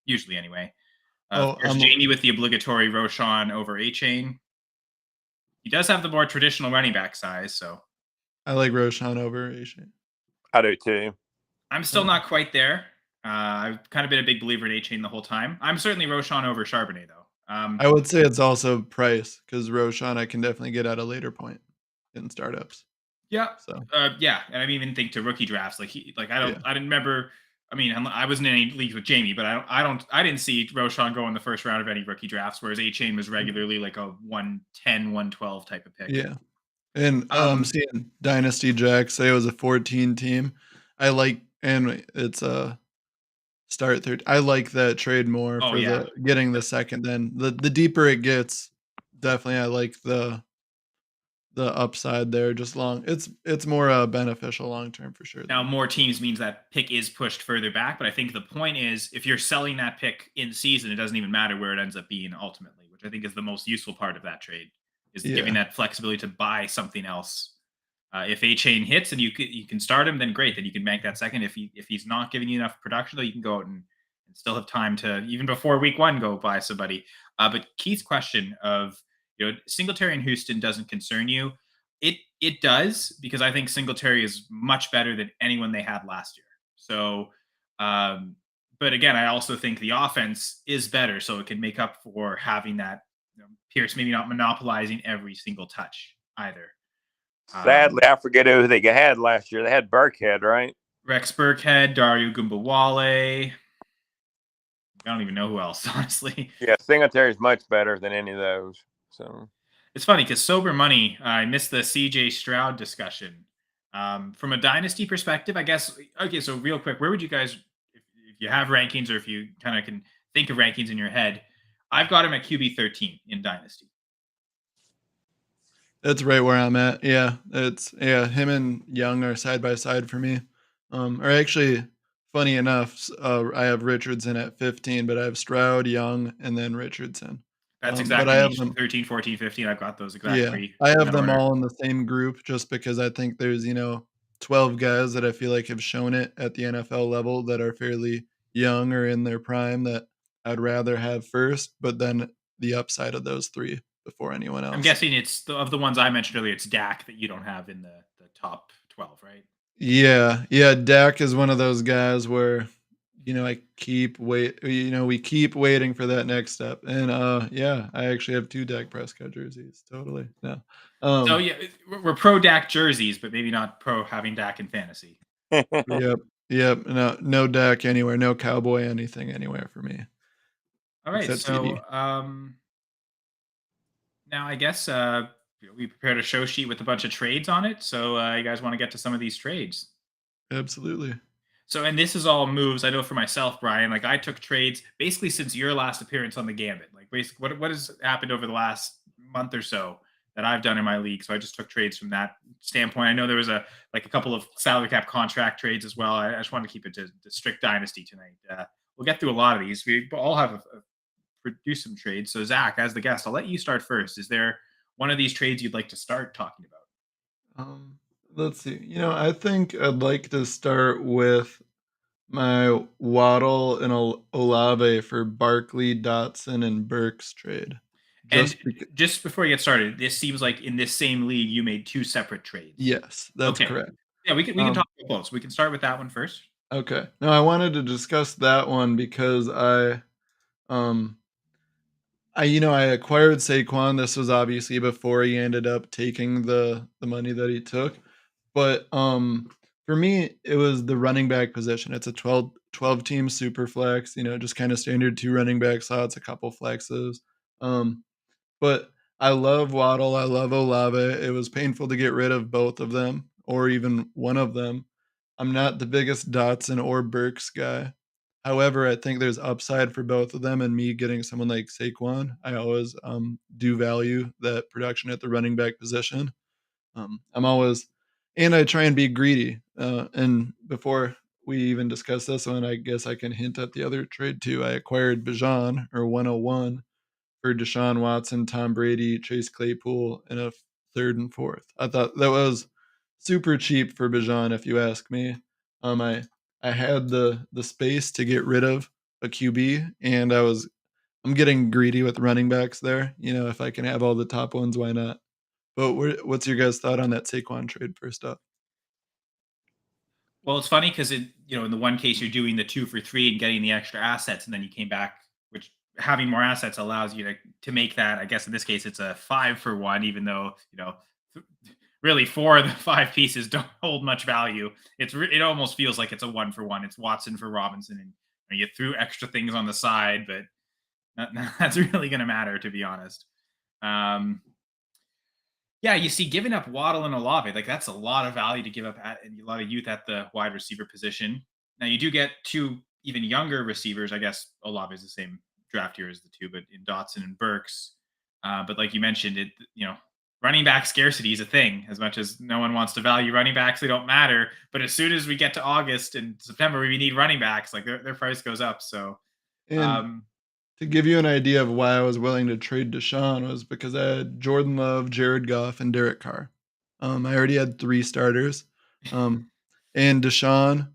usually anyway. Of Oh, course, Jamie with the obligatory Roshan over A Chain. He does have the more traditional running back size, so I like Roshan over Asian. I do too. I'm still not quite there. I've kind of been a big believer in A Chain the whole time. I'm certainly Roshan over Charbonnet though. I would say it's also price because Roshan I can definitely get at a later point in startups. Yeah, So yeah, and I even think to rookie drafts, like yeah. I didn't remember. I mean, I wasn't in any leagues with Jamie, but I didn't see Roshan go in the first round of any rookie drafts, whereas A Chain was regularly like a 110, 112 type of pick. Yeah. And Um, seeing Dynasty Jack say it was a 14 team. I like and it's a start third. I like that trade more oh for yeah, the getting the second then. The deeper it gets, definitely I like the upside there just long. It's more beneficial long term for sure now though. more teams means that pick is pushed further back, but I think the point is if you're selling that pick in season, it doesn't even matter where it ends up being ultimately, which I think is the most useful part of that trade is giving Yeah. that flexibility to buy something else. If A Chain hits and you can start him, then great. Then you can bank that second. If he's not giving you enough production, though, you can go out and still have time to even before week one go buy somebody. But Keith's question of Singletary and Houston doesn't concern you. It does because I think Singletary is much better than anyone they had last year. So, um, but again, I also think the offense is better, so it can make up for having that Pierce maybe not monopolizing every single touch either. Sadly, I forget who they had last year. They had Burkhead, right? Rex Burkhead, Dario Gumbawale. I don't even know who else, honestly. Yeah, Singletary is much better than any of those. So It's funny because sober money, I missed the CJ Stroud discussion. From a dynasty perspective, I guess. Okay, so real quick, where would you guys, if you have rankings or if you kind of can think of rankings in your head, I've got him at QB 13 in dynasty. That's right where I'm at. Yeah. Him and Young are side by side for me. Or actually funny enough, I have Richardson at 15, but I have Stroud, Young, and then Richardson. That's But I exactly me. have them 13, 14, 15. I've got those yeah, exactly I in have that them order. all in the same group just because I think there's, 12 guys that I feel like have shown it at the NFL level that are fairly young or in their prime that I'd rather have first, but then the upside of those 3 before anyone I'm else. guessing it's of the ones I mentioned earlier, it's Dak that you don't have in the top 12, right? Yeah, yeah, Dak is one of those guys where, we keep waiting for that next step. And yeah, I actually have 2 Dak Prescott jerseys. Totally. No. So Um, yeah, we're pro Dak jerseys, but maybe not pro having Dak in fantasy. yep. Yep. No Dak anywhere, no Cowboy anything anywhere for me All right, except so CD. now I guess we prepared a show sheet with a bunch of trades on it. So you guys want to get to some of these trades? Absolutely. So, and this is all moves. I know for myself, Brian. Like I took trades basically since your last appearance on the Gambit. Like basically, what has happened over the last month or so that I've done in my league. So I just took trades from that standpoint. I know there was a couple of salary cap contract trades as well. I just wanted to keep it to strict dynasty tonight. We'll get through a lot of these. We all have produce some trades. So Zach, as the guest, I'll let you start first. Is there one of these trades you'd like to start talking about? Let's see. I think I'd like to start with my Waddle and Olave for Barkley, Dotson, and Burks trade. And Just because, just before you get started, this seems like in this same league you made two separate trades. yes, that's Okay. correct. Yeah, we can Um, talk about both. So we can start with that one first. okay. No, I wanted to discuss that one because um, I acquired Saquon. This was obviously before he ended up taking the money that he took. But for me, it was the running back position. It's a 12 team super flex, just kind of standard 2 running back slots, a couple flexes. Um, but I love Waddle. I love Olave. It was painful to get rid of both of them or even one of them. I'm not the biggest Dotson or Burks guy. However, I think there's upside for both of them, and me getting someone like Saquon, I always do value that production at the running back position. I'm always, and I try and be greedy. And before we even discuss this one, I guess I can hint at the other trade too. I acquired Bijan or 101 for Deshaun Watson, Tom Brady, Chase Claypool, and a third and fourth. I thought that was super cheap for Bijan, if you ask me. I had the space to get rid of a QB, and I'm getting greedy with running backs there. If I can have all the top ones, why not? But what's your guys' thought on that Saquon trade first up? Well, it's funny because in the one case you're doing the 2 for 3 and getting the extra assets, and then you came back, which having more assets allows you to make that. I guess in this case it's a 5 for 1, even though th- really 4 of the 5 pieces don't hold much value. It almost feels like it's a 1 for 1. It's Watson for Robinson, and you threw extra things on the side, but that's really going to matter, to be honest. Um, yeah, you see, giving up Waddle and Olave, like that's a lot of value to give up and a lot of youth at the wide receiver position. Now you do get 2 even younger receivers. I guess Olave is the same draft year as the 2, but in Dotson and Burks. But like you mentioned, running back scarcity is a thing. As much as no one wants to value running backs, they don't matter. But as soon as we get to August and September, we need running backs. Like their price goes up. So And um, to give you an idea of why I was willing to trade Deshaun was because I had Jordan Love, Jared Goff, and Derek Carr. I already had 3 starters. And Deshaun,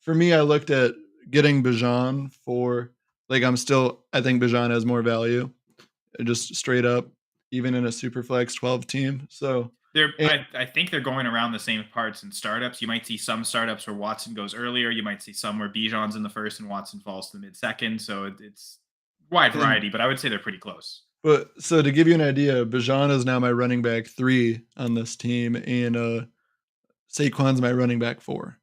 for me, I looked at getting Bijan for like I think Bijan has more value, just straight up, even in a super flex 12 team. So and I think they're going around the same parts in startups. You might see some startups where Watson goes earlier. You might see some where Bijan's in the first and Watson falls to the mid second. So it's wide and variety, but I would say they're pretty close. but so to give you an idea, Bijan is now my running back 3 on this team, and Saquon's my running back 4.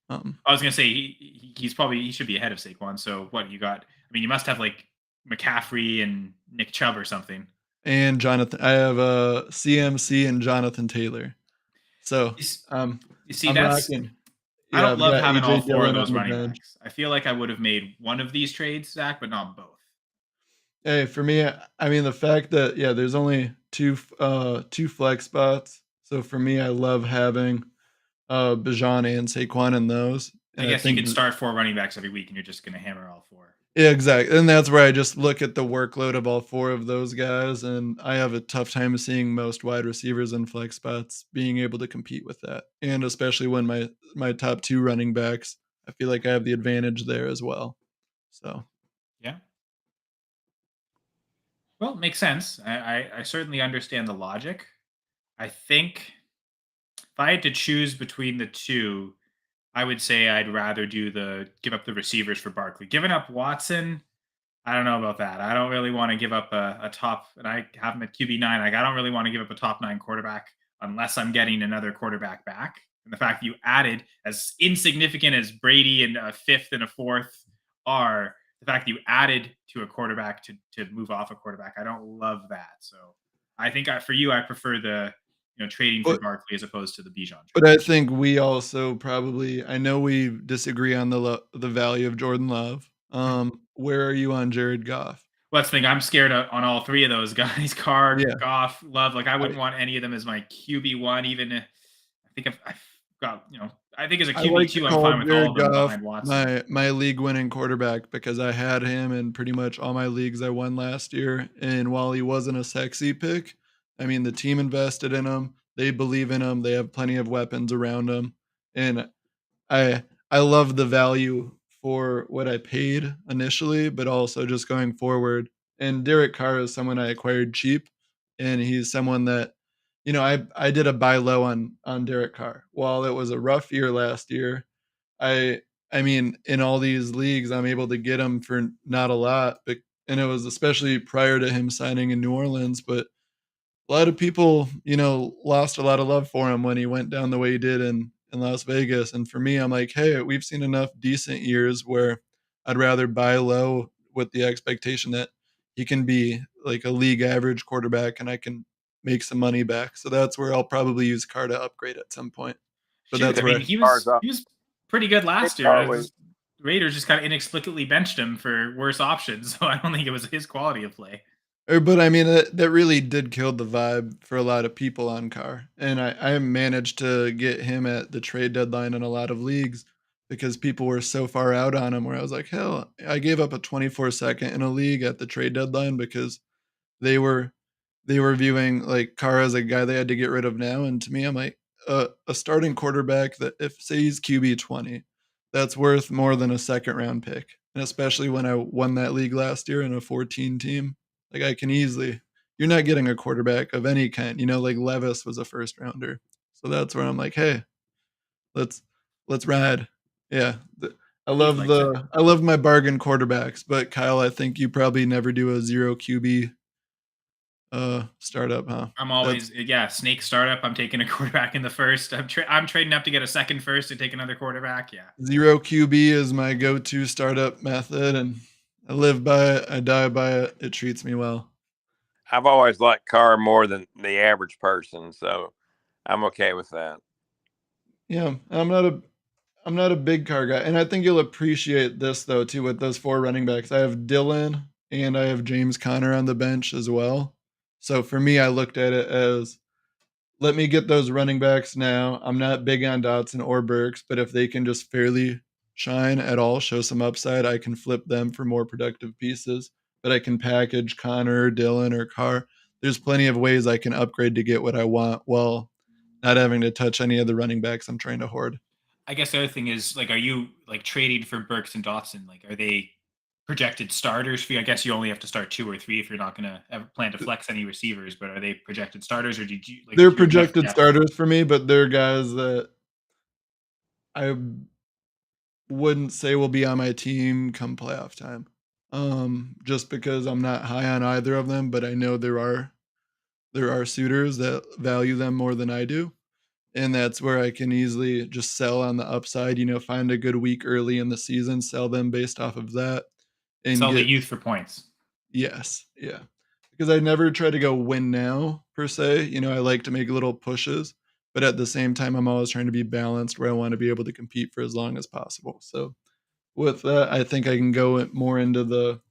Um, I was gonna say he should be ahead of Saquon. So what you got? I mean, you must have like McCaffrey and Nick Chubb or something. and Jonathan, I have CMC and Jonathan Taylor. So You, s- um, you see, I'm that's rocking. I Yeah, don't I've love got having all AJ 4 of Dillon those on the running bench. backs. I feel like I would have made one of these trades, Zach, but not both. Hey, for me, I mean the fact that there's only two flex spots. So for me, I love having Bijan and Saquon in those, I and I guess you think could start 4 running backs every week, and you're just gonna hammer all 4. yeah, exactly. And that's where I just look at the workload of all 4 of those guys, and I have a tough time seeing most wide receivers in flex spots being able to compete with that. And especially when my top 2 running backs, I feel like I have the advantage there as well. So, Yeah. Well, it makes sense. I certainly understand the logic. I think if I had to choose between the 2, I would say I'd rather give up the receivers for Barkley. Giving up Watson, I don't know about that. I don't really want to give up a top, and I have him at QB9. Like, I don't really want to give up a top 9 quarterback unless I'm getting another quarterback back. And the fact that you added, as insignificant as Brady and a 5th and a 4th are, the fact that you added to a quarterback to move off a quarterback, I don't love that. So I think for you, I prefer the trading for but Barkley as opposed to the Bijan but trade. I think we also probably I know we disagree on the value of Jordan Love. Where are you on Jared Goff? Well, that's the thing. I'm scared on all 3 of those guys. Carr, Yeah. Goff, Love. Like I I wouldn't want any of them as my QB1. Even I think I've got I think as a I like to QB2, I'm call fine with all Jared of them Goff behind Watson. my league winning quarterback because I had him in pretty much all my leagues I won last year. And while he wasn't a sexy pick, I mean the team invested in him. They believe in him. They have plenty of weapons around him. And I love the value for what I paid initially, but also just going forward. And Derek Carr is someone I acquired cheap, and he's someone that, I did a buy low on Derek Carr. While it was a rough year last year, I I mean, in all these leagues, I'm able to get him for not a lot, but and it was especially prior to him signing in New Orleans, but a lot of people, lost a lot of love for him when he went down the way he did in Las Vegas. And for me, I'm like, hey, we've seen enough decent years where I'd rather buy low with the expectation that he can be like a league average quarterback, and I can make some money back. So that's where I'll probably use Carr to upgrade at some point. But Shoot, that's I mean, where he Carr's was up. he was pretty good last year. Always. Raiders just kind of inexplicably benched him for worse options, so I don't think it was his quality of play. But I mean, that really did kill the vibe for a lot of people on Carr. And I managed to get him at the trade deadline in a lot of leagues because people were so far out on him where I was like, hell, I gave up a 24-second in a league at the trade deadline because they were viewing like Carr as a guy they had to get rid of now. And to me, I'm like, a starting quarterback that if say he's QB 20, that's worth more than a second round pick. And especially when I won that league last year in a 14 team, like I can easily, you're not getting a quarterback of any kind, like Levis was a first rounder. So that's where I'm like, hey, let's ride. Yeah. Heath likes it. I love my bargain quarterbacks, but Kyle, I think you probably never do a 0 QB startup, huh? I'm always snake startup. I'm taking a quarterback in the first. I'm trading up to get a second first to take another quarterback. Yeah. 0 QB is my go-to startup method, and I live by it. I die by it. It treats me well. I've always liked Carr more than the average person, so I'm okay with that. Yeah, I'm not a big Carr guy, and I think you'll appreciate this though too with those 4 running backs. I have Dylan and I have James Conner on the bench as well. So for me, I looked at it as let me get those running backs now. I'm not big on Dotson or Burks, but if they can just fairly shine at all, show some upside, I can flip them for more productive pieces. But I can package Connor, Dylan, or Carr. There's plenty of ways I can upgrade to get what I want while not having to touch any of the running backs I'm trying to hoard. I guess the other thing is like, are you like trading for Burks and Dotson? Like, are they projected starters for you? I guess you only have to start 2 or 3 if you're not going to ever plan to flex any receivers. But are they projected starters, or did you like? They're Do you have enough projected depth? starters for me, but they're guys that I wouldn't say will be on my team come playoff time. Just because I'm not high on either of them, but I know there are suitors that value them more than I do. And that's where I can easily just sell on the upside, find a good week early in the season, sell them based off of that and Sell the get youth for points. yes, yeah. Because I never try to go win now per se. I like to make little pushes, but at the same time I'm always trying to be balanced where I want to be able to compete for as long as possible. So with that, I think I can go more into the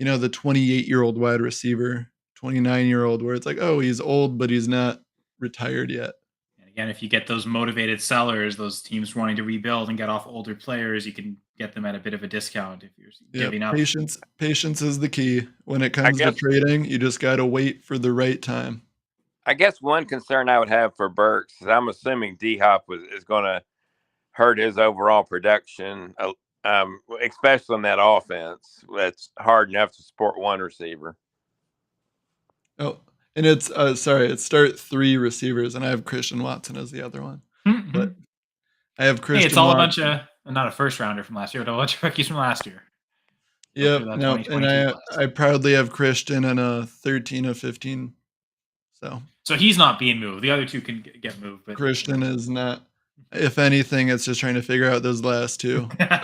28-year-old wide receiver, 29-year-old, where it's like, oh, he's old, but he's not retired yet. And again, if you get those motivated sellers, those teams wanting to rebuild and get off older players, you can get them at a bit of a discount if you're giving up. Patience is the key. When it I comes to guess trading, you just got to wait for the right time. I guess one concern I would have for Burks is I'm assuming D-Hop is going to hurt his overall production, especially on that offense. That's hard enough to support one receiver. Oh, and it's it's start 3 receivers, and I have Christian Watson as the other one. Mm-hmm. But I have Christian. Hey, it's all Watson. a bunch of not a first rounder from last year, but a bunch of rookies from last year. Yep. No, and I proudly have Christian in a 13 of 15. So he's not being moved. The other 2 can get moved, but Christian is not. If anything, it's just trying to figure out those last 2. But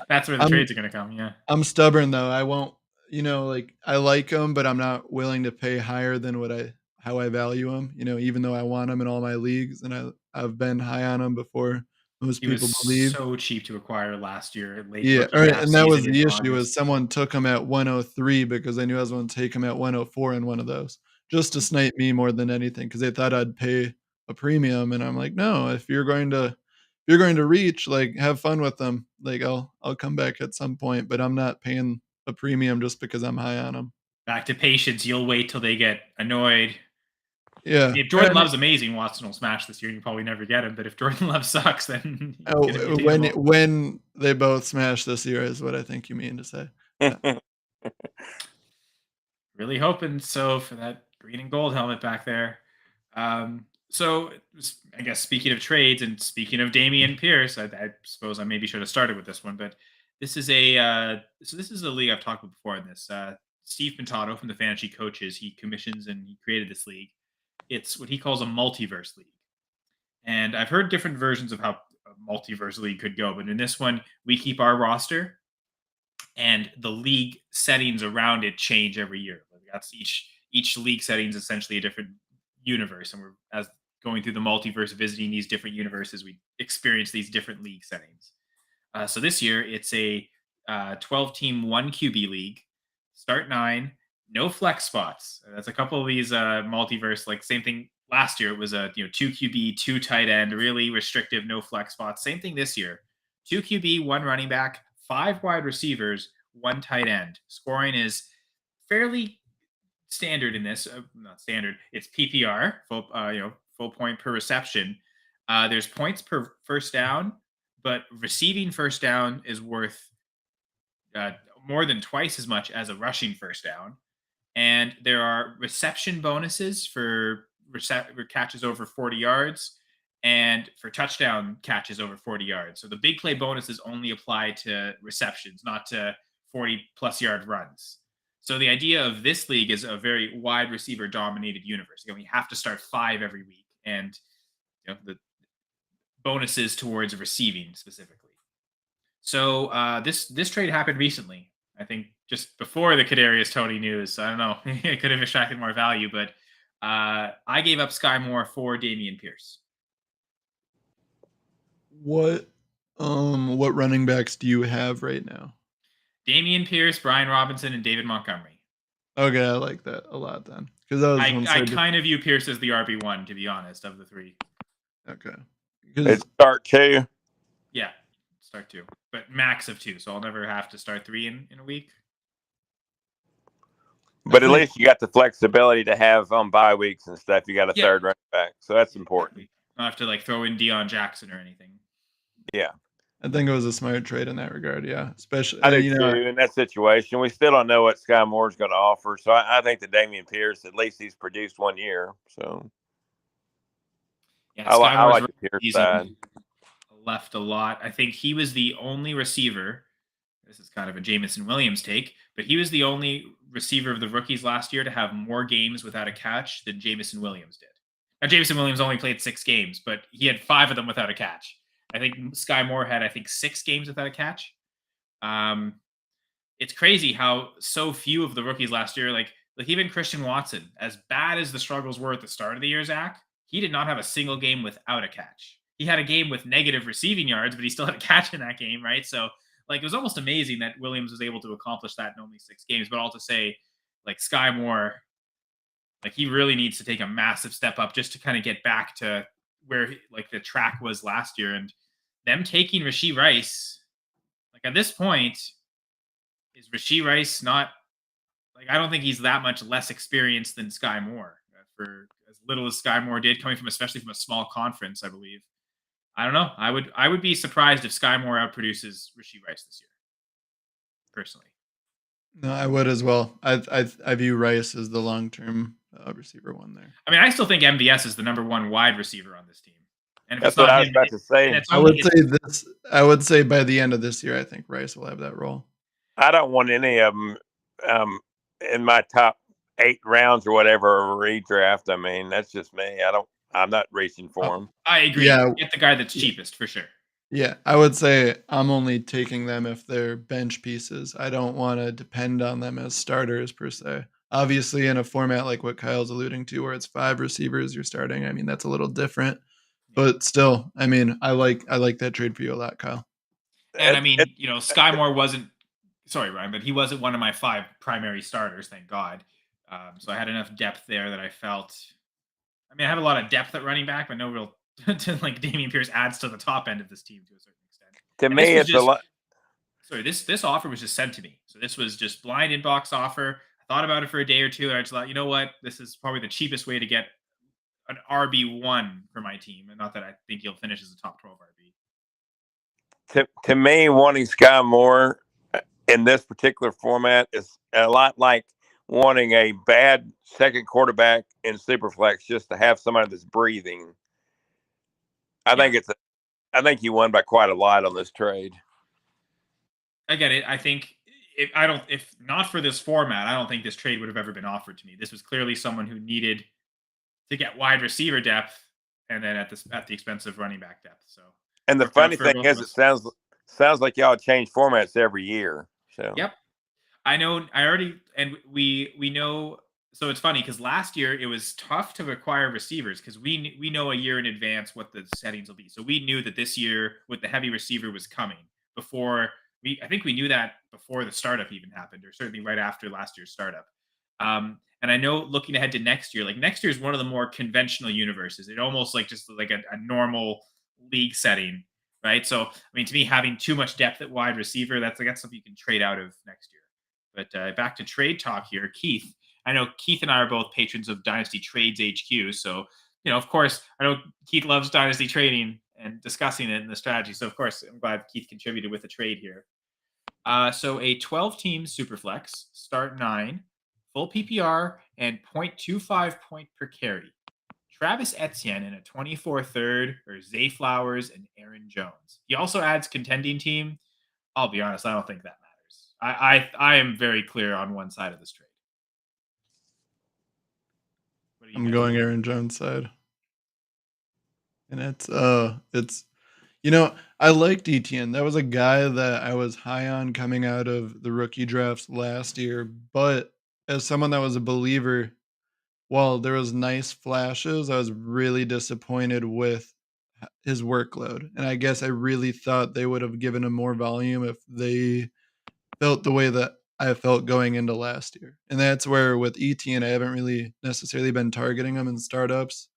that's where the trades are going to come. Yeah. I'm stubborn though. I won't. I like them, but I'm not willing to pay higher than how I value them. Even though I want them in all my leagues, and I've been high on them before. Most people believe so cheap to acquire last year. Yeah, right, and that was the issue. Was someone took him at 103 because they knew I was going to take him at 104 in one of those, just to snipe me more than anything because they thought I'd pay a premium, and I'm like, no. If you're going to reach, like, have fun with them. Like, I'll come back at some point, but I'm not paying a premium just because I'm high on them. Back to patience. You'll wait till they get annoyed. Yeah. If Jordan Love's amazing, Watson will smash this year, and you probably never get him. But if Jordan Love sucks, then when they both smash this year is what I think you mean to say. Yeah. Really hoping so for that green and gold helmet back there. So I guess speaking of trades and speaking of Dameon Pierce, I suppose I maybe should have started with this one, but this is a league I've talked about before in this. Steve Pintato from the Fantasy Coaches, he commissions and he created this league. It's what he calls a multiverse league. And I've heard different versions of how a multiverse league could go, but in this one, we keep our roster. and the league settings around it change every year. That's each league setting is essentially a different universe, and we're as going through the multiverse, visiting these different universes, we experience these different league settings. So this year, it's a 12-team 1 QB league, start 9, no flex spots. That's a couple of these multiverse, like same thing last year. It was a 2 QB, 2 tight end, really restrictive, no flex spots. Same thing this year, 2 QB, 1 running back, 5 wide receivers, 1 tight end. Scoring is fairly standard in this, not standard. It's PPR, full point per reception. There's points per first down, but receiving first down is worth more than twice as much as a rushing first down. And there are reception bonuses for catches over 40 yards and for touchdown catches over 40 yards. So the big play bonuses only apply to receptions, not to 40+ yard runs. So the idea of this league is a very wide receiver dominated universe. We have to start 5 every week, and the bonuses towards receiving specifically. So this trade happened recently. I think just before the Kadarius Toney news. I don't know. It could have extracted more value, but I gave up Sky Moore for Dameon Pierce. What running backs do you have right now? Dameon Pierce, Brian Robinson, and David Montgomery. Okay, I like that a lot then. Because I kind of view Pierce as the RB1, to be honest, of the 3. Okay. It's start 2. Yeah, start 2, but max of 2. So I'll never have to start 3 in a week. But at least you got the flexibility to have on bye weeks and stuff. You got a third running back, so that's important. I don't have to throw in Deion Jackson or anything. Yeah, I think it was a smart trade in that regard. Yeah, especially I do too. In that situation, we still don't know what Sky Moore's going to offer. So I think that Dameon Pierce, at least he's produced 1 year. So yeah, I like the Pierce side. Left a lot. I think he was the only receiver. This is kind of a Jameson Williams take, but he was the only receiver of the rookies last year to have more games without a catch than Jameson Williams did. Now, Jameson Williams only played 6 games, but he had 5 of them without a catch. I think Sky Moore had, 6 games without a catch. It's crazy how so few of the rookies last year, like even Christian Watson, as bad as the struggles were at the start of the year, Zach, he did not have a single game without a catch. He had a game with negative receiving yards, but he still had a catch in that game, right? So, it was almost amazing that Williams was able to accomplish that in only 6 games. But all to say, Sky Moore, he really needs to take a massive step up just to kind of get back to where the track was last year. And them taking Rashee Rice, at this point, is Rashee Rice not I don't think he's that much less experienced than Sky Moore for as little as Sky Moore did, coming from especially from a small conference, I believe. I don't know. I would be surprised if Sky Moore outproduces Rashee Rice this year, personally. No, I would as well. I view Rice as the long-term receiver one there. I mean, I still think MVS is the number 1 wide receiver on this team. And if that's what I was about to say. I would say by the end of this year, I think Rice will have that role. I don't want any of them in my top 8 rounds or whatever redraft. I mean, that's just me. I'm not reaching for him. I agree. Yeah. Get the guy that's cheapest for sure. Yeah, I would say I'm only taking them if they're bench pieces. I don't want to depend on them as starters per se. Obviously, in a format like what Kyle's alluding to, where it's 5 receivers you're starting, I mean, that's a little different. But still, I mean, I like that trade for you a lot, Kyle. And I mean, Sky Moore wasn't, sorry, Ryan, but he wasn't one of my 5 primary starters, thank God. So I had enough depth there that I felt, I have a lot of depth at running back, but no real, Dameon Pierce adds to the top end of this team to a certain extent. To me, it's a lot. Sorry, this offer was just sent to me. So this was just blind inbox offer. I thought about it for a day or two, and I just thought, you know what? This is probably the cheapest way to get an RB1 for my team, and not that I think he'll finish as a top 12 RB. To me, wanting Sky Moore in this particular format is a lot like wanting a bad second quarterback in Superflex just to have somebody that's breathing. I think you won by quite a lot on this trade. I get it. I think if not for this format, I don't think this trade would have ever been offered to me. This was clearly someone who needed to get wide receiver depth, and then at the expense of running back depth. So, and the funny thing is, it sounds like y'all change formats every year. So Yep. I know. I already, and we know. So it's funny because last year it was tough to acquire receivers because we know a year in advance what the settings will be. So we knew that this year with the heavy receiver was coming before we. I think we knew that before the startup even happened, or certainly right after last year's startup. And I know looking ahead to next year, like next year is one of the more conventional universes. It almost like just like a normal league setting, right? So I mean, to me, having too much depth at wide receiver, that's something you can trade out of next year. But back to trade talk here, Keith. I know Keith and I are both patrons of Dynasty Trades HQ. So, of course, I know Keith loves Dynasty trading and discussing it and the strategy. So, of course, I'm glad Keith contributed with a trade here. So, a 12-team Superflex, start 9, full PPR, and 0.25 point per carry. Travis Etienne in a 24 third, or Zay Flowers and Aaron Jones. He also adds contending team. I'll be honest, I don't think that matters. I am very clear on one side of this trade. I'm going Aaron Jones side. And it's I liked Etienne. That was a guy that I was high on coming out of the rookie drafts last year. But as someone that was a believer, while there was nice flashes, I was really disappointed with his workload. And I guess I really thought they would have given him more volume if they felt the way that I felt going into last year. And that's where with Etienne, I haven't really necessarily been targeting him in startups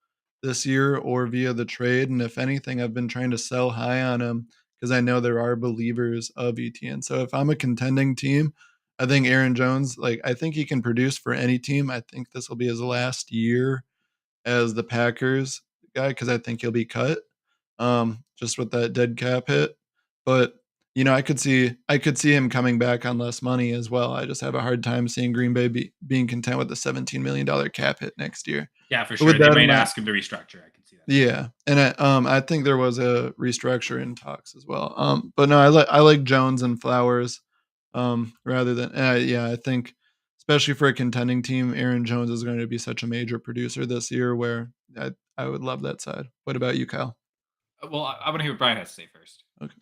this year or via the trade. And if anything, I've been trying to sell high on him because I know there are believers of Etienne. So if I'm a contending team, I think Aaron Jones, I think he can produce for any team. I think this will be his last year as the Packers guy because I think he'll be cut just with that dead cap hit. But I could see him coming back on less money as well. I just have a hard time seeing Green Bay being content with the $17 million cap hit next year. Yeah, for sure. They might ask him to restructure. I can see that. Yeah, and I think there was a restructure in talks as well. But no, I like Jones and Flowers rather than I think especially for a contending team, Aaron Jones is going to be such a major producer this year. Where I would love that side. What about you, Kyle? Well, I want to hear what Brian has to say first. Okay.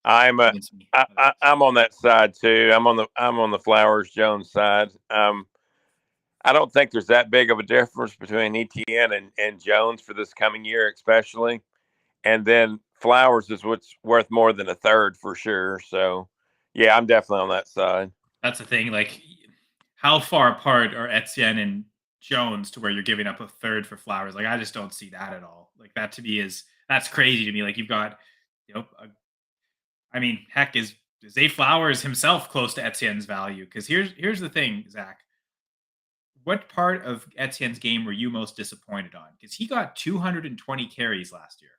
I'm on that side too. I'm on the Flowers Jones side. I don't think there's that big of a difference between Etienne and Jones for this coming year, especially. And then Flowers is what's worth more than a third for sure. So, yeah, I'm definitely on that side. That's the thing. Like, how far apart are Etienne and Jones to where you're giving up a third for Flowers? Like, I just don't see that at all. Like, that to me that's crazy to me. Like, you've got, heck, is Zay Flowers himself close to Etienne's value? Because here's the thing, Zach. What part of Etienne's game were you most disappointed on? Because he got 220 carries last year,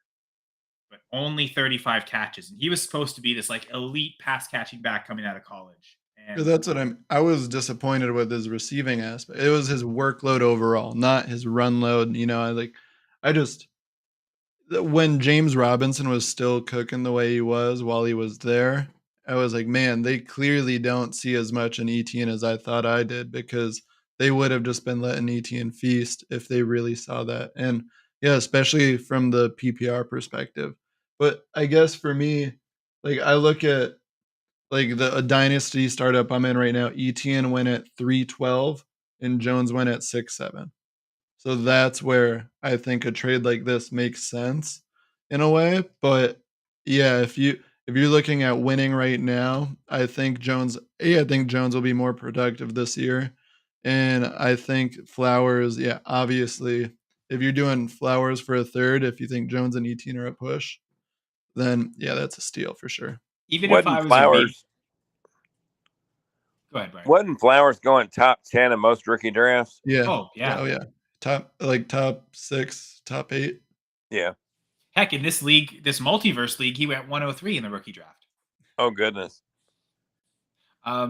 but only 35 catches. And he was supposed to be this like elite pass catching back coming out of college. And that's what I was disappointed with his receiving aspect. It was his workload overall, not his run load. When James Robinson was still cooking the way he was while he was there, I was like, man, they clearly don't see as much in Etienne as I thought I did because they would have just been letting Etienne feast if they really saw that. And yeah, especially from the PPR perspective. But I guess for me, I look at a dynasty startup I'm in right now, Etienne went at 312 and Jones went at 6-7. So that's where I think a trade like this makes sense in a way. But yeah, if you're looking at winning right now, I think Jones will be more productive this year. And I think Flowers, yeah, obviously, if you're doing Flowers for a third, if you think Jones and Etienne are a push, then yeah, that's a steal for sure. Even Wasn't if I was Flowers, go ahead, Brian. Wasn't Flowers going top 10 in most rookie drafts? Yeah. Oh, yeah. Oh, yeah. Top 6, top 8. Yeah. Heck, in this league, this multiverse league, he went 103 in the rookie draft. Oh, goodness. I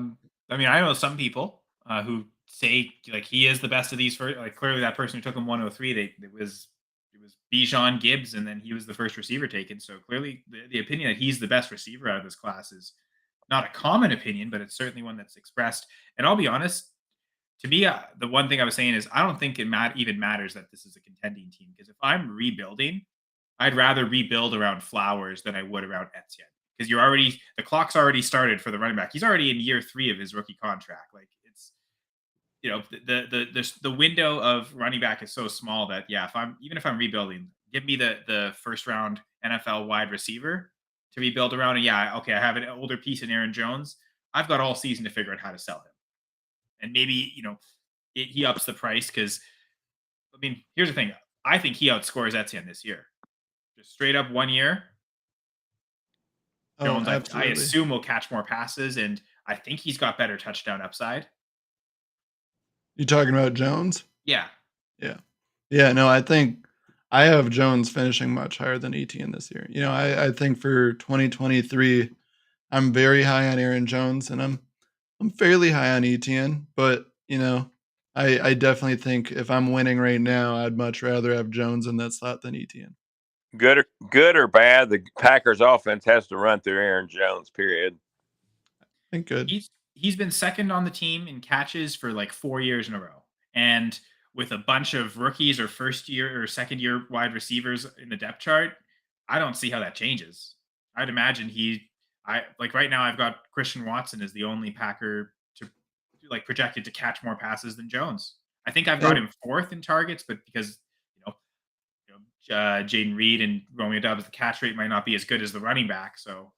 know some people who say like he is the best of these first. Like clearly, that person who took him 103, it was Bijan Gibbs, and then he was the first receiver taken. So clearly, the opinion that he's the best receiver out of this class is not a common opinion, but it's certainly one that's expressed. And I'll be honest, to me, the one thing I was saying is I don't think it even matters that this is a contending team because if I'm rebuilding, I'd rather rebuild around Flowers than I would around Etienne because the clock's already started for the running back. He's already in year 3 of his rookie contract. Like it's the window of running back is so small that if I'm rebuilding, give me the first round NFL wide receiver to rebuild around. And I have an older piece in Aaron Jones. I've got all season to figure out how to sell him, and maybe he ups the price because here's the thing. I think he outscores Etienne this year. Just straight up 1 year. Jones, I assume, will catch more passes, and I think he's got better touchdown upside. You talking about Jones? Yeah. No, I think I have Jones finishing much higher than Etienne this year. I think for 2023, I'm very high on Aaron Jones, and I'm fairly high on Etienne. But I definitely think if I'm winning right now, I'd much rather have Jones in that slot than Etienne. Good or bad, the Packers offense has to run through Aaron Jones, period. I think good. He's been second on the team in catches for like 4 years in a row. And with a bunch of rookies or first year or second year wide receivers in the depth chart, I don't see how that changes. I'd imagine right now I've got Christian Watson as the only Packer to projected to catch more passes than Jones. I think I've got him 4th in targets, but because Jaden Reed and Romeo Doubs, the catch rate might not be as good as the running back. So,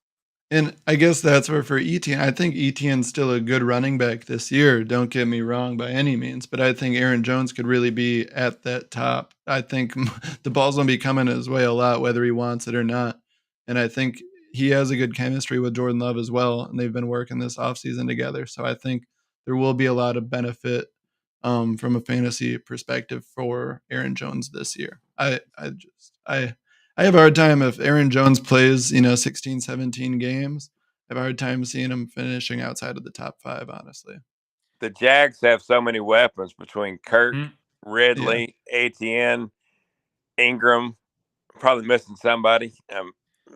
and I guess that's where for Etienne, I think Etienne's still a good running back this year. Don't get me wrong by any means, but I think Aaron Jones could really be at that top. I think the ball's gonna be coming his way a lot, whether he wants it or not. And I think he has a good chemistry with Jordan Love as well, and they've been working this offseason together. So I think there will be a lot of benefit from a fantasy perspective for Aaron Jones this year. I have a hard time if Aaron Jones plays, 16, 17 games. I have a hard time seeing him finishing outside of the top 5, honestly. The Jags have so many weapons between Kirk, Ridley, Etienne, Ingram, probably missing somebody.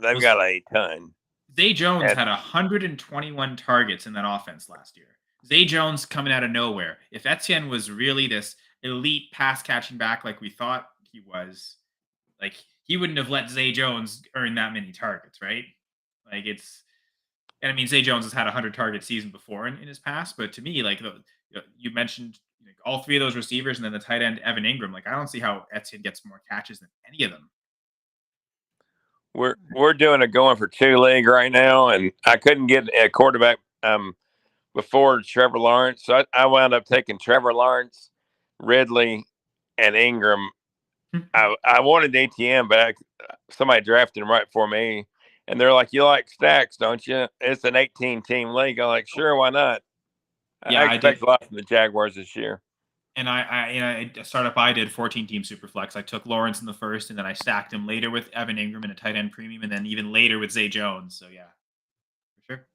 They've got a ton. Zay Jones had 121 targets in that offense last year. Zay Jones coming out of nowhere. If Etienne was really this elite pass catching back like we thought he was, like he wouldn't have let Zay Jones earn that many targets, right? Zay Jones has had 100 target season before in his past, but to me, you mentioned all 3 of those receivers and then the tight end Evan Ingram. I don't see how Etienne gets more catches than any of them. We're doing a going for 2 league right now, and I couldn't get a quarterback before Trevor Lawrence, so I wound up taking Trevor Lawrence, Ridley, and Ingram. I wanted Etienne, but somebody drafted him right for me, and they're like, "You like stacks, don't you?" It's an 18-team league. I'm like, "Sure, why not?" I expect a lot from the Jaguars this year. And I startup I did 14-team Superflex. I took Lawrence in the first, and then I stacked him later with Evan Ingram in a tight end premium, and then even later with Zay Jones. So yeah, for sure.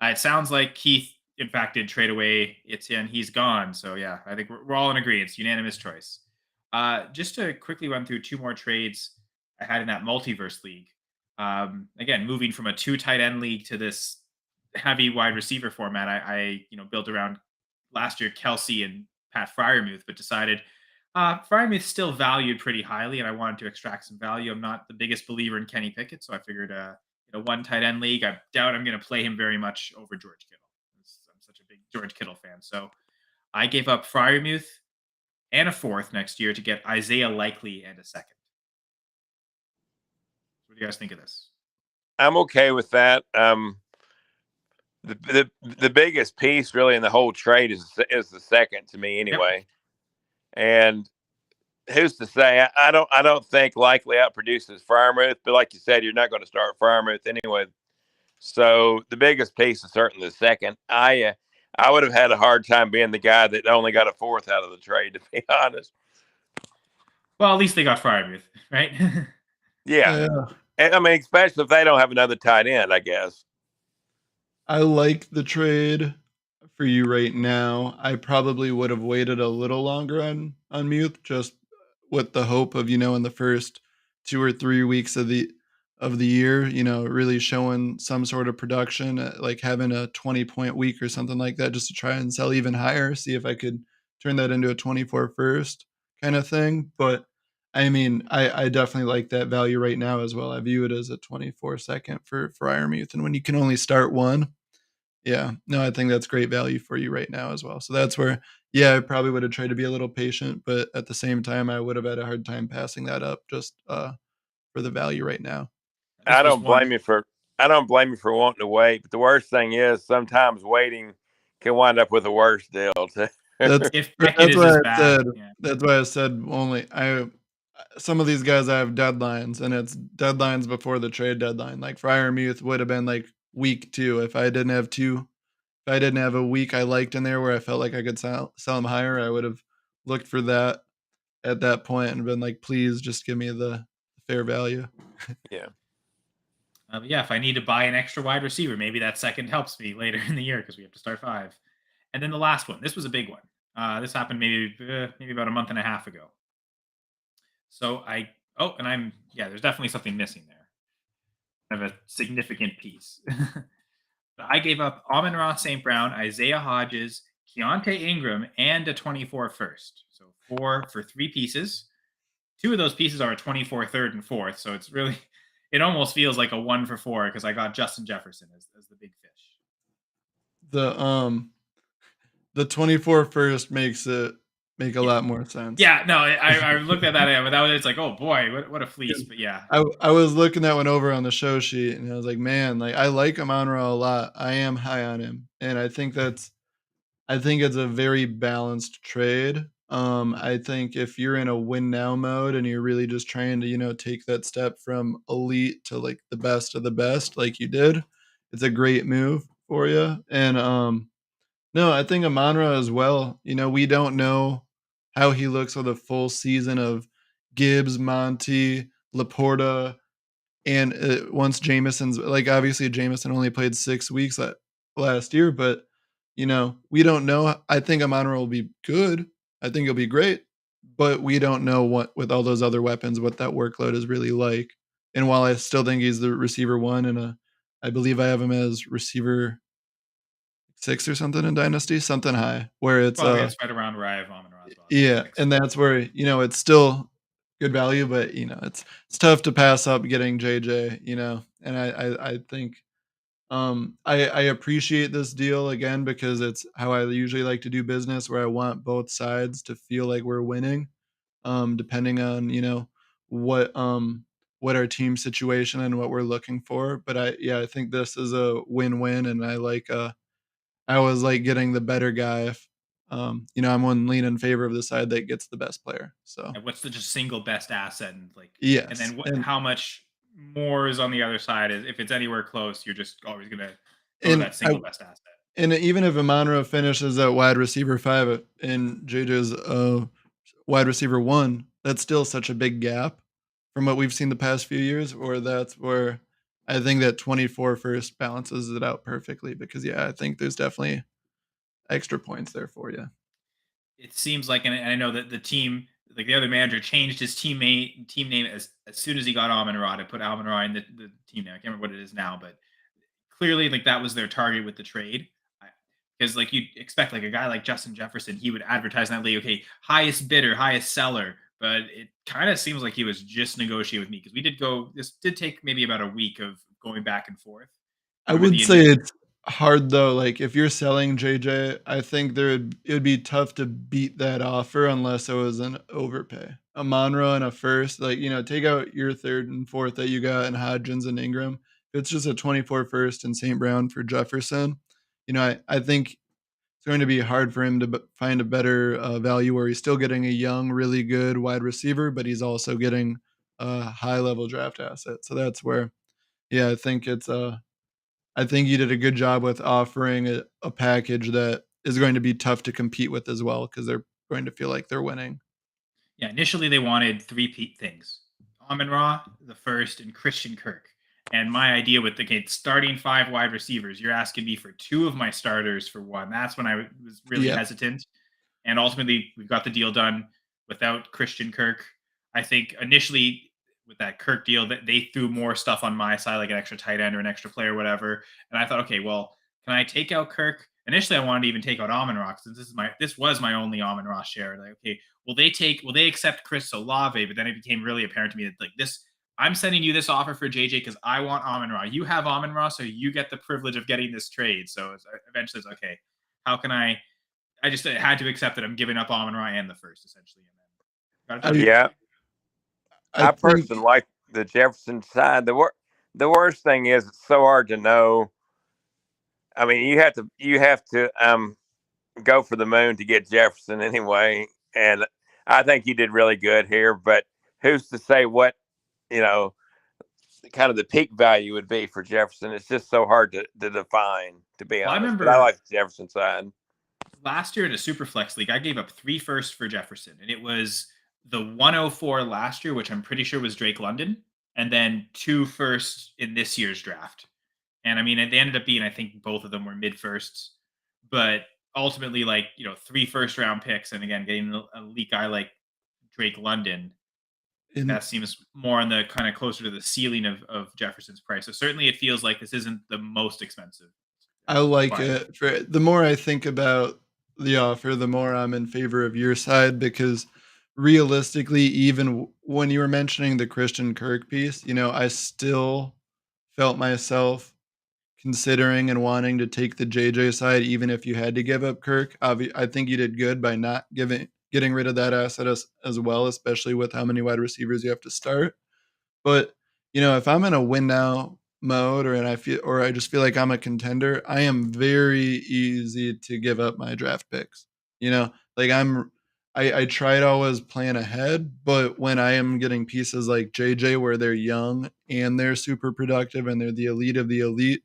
It sounds like Keith, in fact, did trade away Etienne. He's gone. So yeah, I think we're all in agreement. It's unanimous choice. Just to quickly run through 2 more trades I had in that multiverse league. Again, moving from a 2 tight end league to this heavy wide receiver format, I built around last year Kelsey and Pat Fryermuth, but decided Fryermuth's still valued pretty highly, and I wanted to extract some value. I'm not the biggest believer in Kenny Pickett, so I figured in a 1 tight end league, I doubt I'm going to play him very much over George Kittle. I'm such a big George Kittle fan. So I gave up Fryermuth and a 4th next year to get Isaiah Likely and a 2nd. What do you guys think of this? I'm okay with that. The biggest piece really in the whole trade is the 2nd to me anyway. Yep. And who's to say? I don't think Likely outproduces Fryermuth, but like you said, you're not going to start Fryermuth anyway. So the biggest piece is certainly the 2nd. I would have had a hard time being the guy that only got a 4th out of the trade, to be honest. Well, at least they got Fryermuth, right? Yeah. And especially if they don't have another tight end, I guess. I like the trade for you right now. I probably would have waited a little longer on Muth, just with the hope of, in the first 2 or 3 weeks of the year, really showing some sort of production, like having a 20-point week or something like that, just to try and sell even higher, see if I could turn that into a 24 first kind of thing. But I mean, I definitely like that value right now as well. I view it as a 24 second for Ironmuth, and when you can only start one, yeah, no, I think that's great value for you right now as well. So that's where, yeah, I probably would have tried to be a little patient, but at the same time, I would have had a hard time passing that up just for the value right now. This I was don't one. blame you for I don't blame you for wanting to wait, but the worst thing is sometimes waiting can wind up with a worse deal too. That's If Beckett that's is why as I bad, said yeah. that's why I said only I some of these guys I have deadlines, and it's deadlines before the trade deadline. Like Fryermuth would have been like week 2 if I didn't have if I didn't have a week I liked in there where I felt like I could sell him higher, I would have looked for that at that point and been like, please just give me the fair value. Yeah. But yeah, if I need to buy an extra wide receiver, maybe that second helps me later in the year because we have to start 5. And then the last one. This was a big one. This happened maybe about a month and a half ago. So there's definitely something missing there. Kind of a significant piece. I gave up Amon-Ra St. Brown, Isaiah Hodges, Keontae Ingram, and a 24 first. So 4 for 3 pieces. 2 of those pieces are a 24 third and fourth. So it's really, it almost feels like a 1 for 4 because I got Justin Jefferson as the big fish. The 24 first makes it make a Yeah. lot more sense. Yeah, no, I looked at that, but that was, it's like, oh boy, what a fleece. But yeah, I was looking that one over on the show sheet, and I was like, man, like I like Amon-Ra a lot. I am high on him, and I think it's a very balanced trade. I think if you're in a win now mode and you're really just trying to, take that step from elite to like the best of the best, like you did, it's a great move for you. And no, I think Amon-Ra as well. We don't know how he looks with a full season of Gibbs, Monty, Laporta, and once Jameson's like obviously Jameson only played 6 weeks last year, but we don't know. I think Amon-Ra will be good. I think he'll be great, but we don't know what with all those other weapons what that workload is really like. And while I still think he's the receiver 1 and I believe I have him as receiver 6 or something in Dynasty, something high where it's well, it's right around where I have Amon-Ra as well. yeah, 6. and that's where it's still good value, but it's tough to pass up getting JJ, and I think I appreciate this deal again because it's how I usually like to do business, where I want both sides to feel like we're winning, depending on what our team situation and what we're looking for. But I think this is a win-win, and I always like getting the better guy if I'm one lean in favor of the side that gets the best player. So And what's the just single best asset, and yes, then and how much more is on the other side? Is if it's anywhere close, you're just always gonna go to and that I single best asset. and even if Amon-Ra finishes at wide receiver 5 and JJ's wide receiver 1, that's still such a big gap from what we've seen the past few years. Or that's where I think that 24 first balances it out perfectly because I think there's definitely extra points there for you. It seems like, and I know that the team, like the other manager, changed his team name as soon as he got Amon-Ra to put Amon-Ra in the team name. I can't remember what it is now, but clearly, like that was their target with the trade. Because like you'd expect, like a guy like Justin Jefferson, he would advertise in that league, okay, highest bidder, highest seller. But it kind of seems like he was just negotiating with me because this did take maybe about a week of going back and forth. I Remember would the say initial. it's hard though. Like if you're selling JJ, I think it would be tough to beat that offer unless it was an overpay. A Monroe and a first, like take out your third and fourth that you got in Hodgins and Ingram. If it's just a 24 first and St. Brown for Jefferson, I think it's going to be hard for him to find a better value where he's still getting a young, really good wide receiver, but he's also getting a high level draft asset. So that's where, I think I think you did a good job with offering a package that is going to be tough to compete with as well because they're going to feel like they're winning. Yeah, initially they wanted three things: Amon-Ra, the first, and Christian Kirk. And my idea with the starting 5 wide receivers, you're asking me for 2 of my starters for 1. That's when I was really Yeah. hesitant. And ultimately, we've got the deal done without Christian Kirk. I think initially with that Kirk deal, that they threw more stuff on my side, like an extra tight end or an extra player, or whatever. And I thought, okay, well, can I take out Kirk initially I wanted to even take out Amon-Ra since this was my only Amon-Ra share. Like, okay, will they accept Chris Olave? But then it became really apparent to me that like this, I'm sending you this offer for JJ because I want Amon-Ra. You have Amon-Ra, so you get the privilege of getting this trade. So eventually it's okay. How can I just had to accept that I'm giving up Amon-Ra and the first essentially. And then Yeah, I I think personally like the Jefferson side. The worst thing is it's so hard to know. I mean, you have to go for the moon to get Jefferson anyway, and I think you did really good here. But who's to say what you know kind of the peak value would be for Jefferson? It's just so hard to define, to be I honest. But I remember like the Jefferson side. last year in a super flex league, I gave up 3 firsts for Jefferson, and it was the 104 last year, which I'm pretty sure was Drake London, and then 2 firsts in this year's draft. And I mean, they ended up being, I think both of them were mid firsts, but ultimately, like, 3 first round picks. And again, getting a elite guy like Drake London, in that seems more on the kind of closer to the ceiling of Jefferson's price. So certainly it feels like this isn't the most expensive. I like But it. The more I think about the offer, the more I'm in favor of your side because realistically, even when you were mentioning the Christian Kirk piece, I still felt myself considering and wanting to take the JJ side, even if you had to give up Kirk. I think you did good by not getting rid of that asset as well, especially with how many wide receivers you have to start. But if I'm in a win now mode or I just feel like I'm a contender, I am very easy to give up my draft picks. Like I try to always plan ahead, but when I am getting pieces like JJ where they're young and they're super productive and they're the elite of the elite,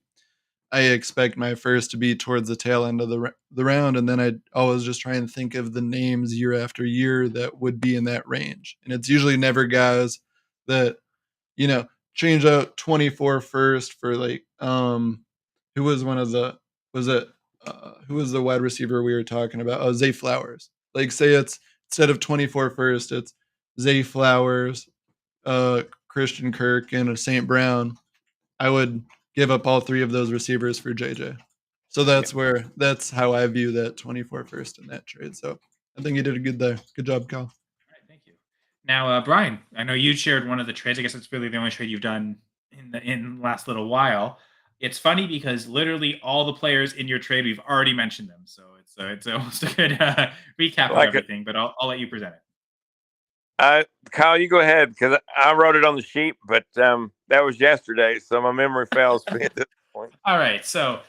I expect my first to be towards the tail end of the round, and then I always just try and think of the names year after year that would be in that range. And it's usually never guys that change out 24 first for like who was one of the was it who was the wide receiver we were talking about? Oh, Zay Flowers. Like say it's instead of 24 first, it's Zay Flowers, Christian Kirk, and a St. Brown. I would give up all 3 of those receivers for JJ. So that's how I view that 24 first in that trade. So I think you did a good job, Kyle. all right, thank you. Now, Brian, I know you shared one of the trades. I guess it's really the only trade you've done in the last little while. It's funny because literally all the players in your trade we've already mentioned them, so it's almost a good recap of Like it. everything. But I'll let you present it. Kyle, you go ahead because I wrote it on the sheet, but that was yesterday, so my memory fails me at this point. All right, so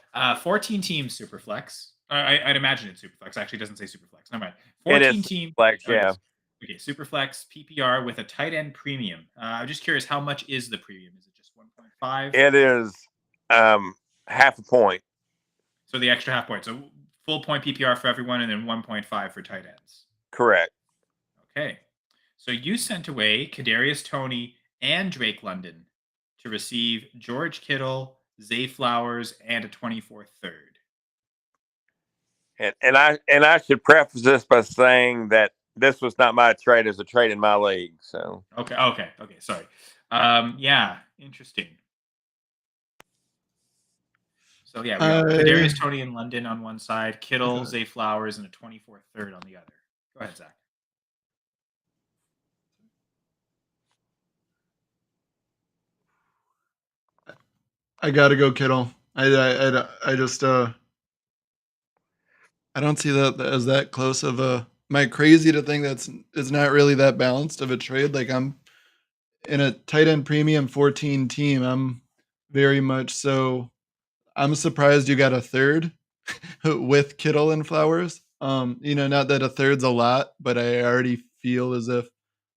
14 teams Superflex. I'd imagine it's Superflex. Actually, it doesn't say Superflex. Never mind. It 14 is team. flex, Oh, it yeah. is. Okay, Superflex PPR with a tight end premium. I'm just curious, how much is the premium? Is it just 1.5? It is half a point. So the extra half point. So full point PPR for everyone, and then 1.5 for tight ends. Correct. Okay. So you sent away Kadarius Toney and Drake London to receive George Kittle, Zay Flowers, and a 24th third. And I should preface this by saying that this was not my trade; it was a trade in my league. So Okay. Sorry. Yeah, interesting. So yeah, we got Kadarius Toney in London on one side, Kittle, Zay Flowers, and a 24th third on the other. Go ahead, Zach. I gotta go Kittle. I just I don't see that as that close of a. Am I crazy to think it's not really that balanced of a trade? Like I'm in a tight end premium 14 team. I'm very much so. I'm surprised you got a third with Kittle and Flowers. Not that a third's a lot, but I already feel as if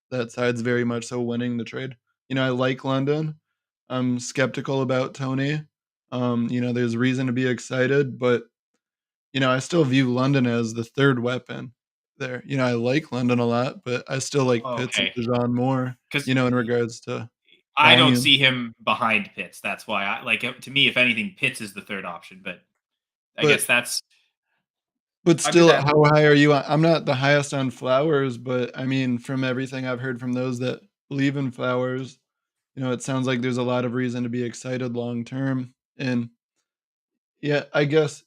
that side's very much so winning the trade. I like London. I'm skeptical about Tony. There's reason to be excited, but I still view London as the third weapon there. I like London a lot, but I still like Pitts and Okay. Dijon more, Because in regards to I don't volume. see him behind Pitts. That's why I like to me, if anything, Pitts is the third option. But I guess that's But I'm just still, at how high are you on? I'm not the highest on Flowers, but I mean, from everything I've heard from those that believe in Flowers, it sounds like there's a lot of reason to be excited long term. And yeah, I guess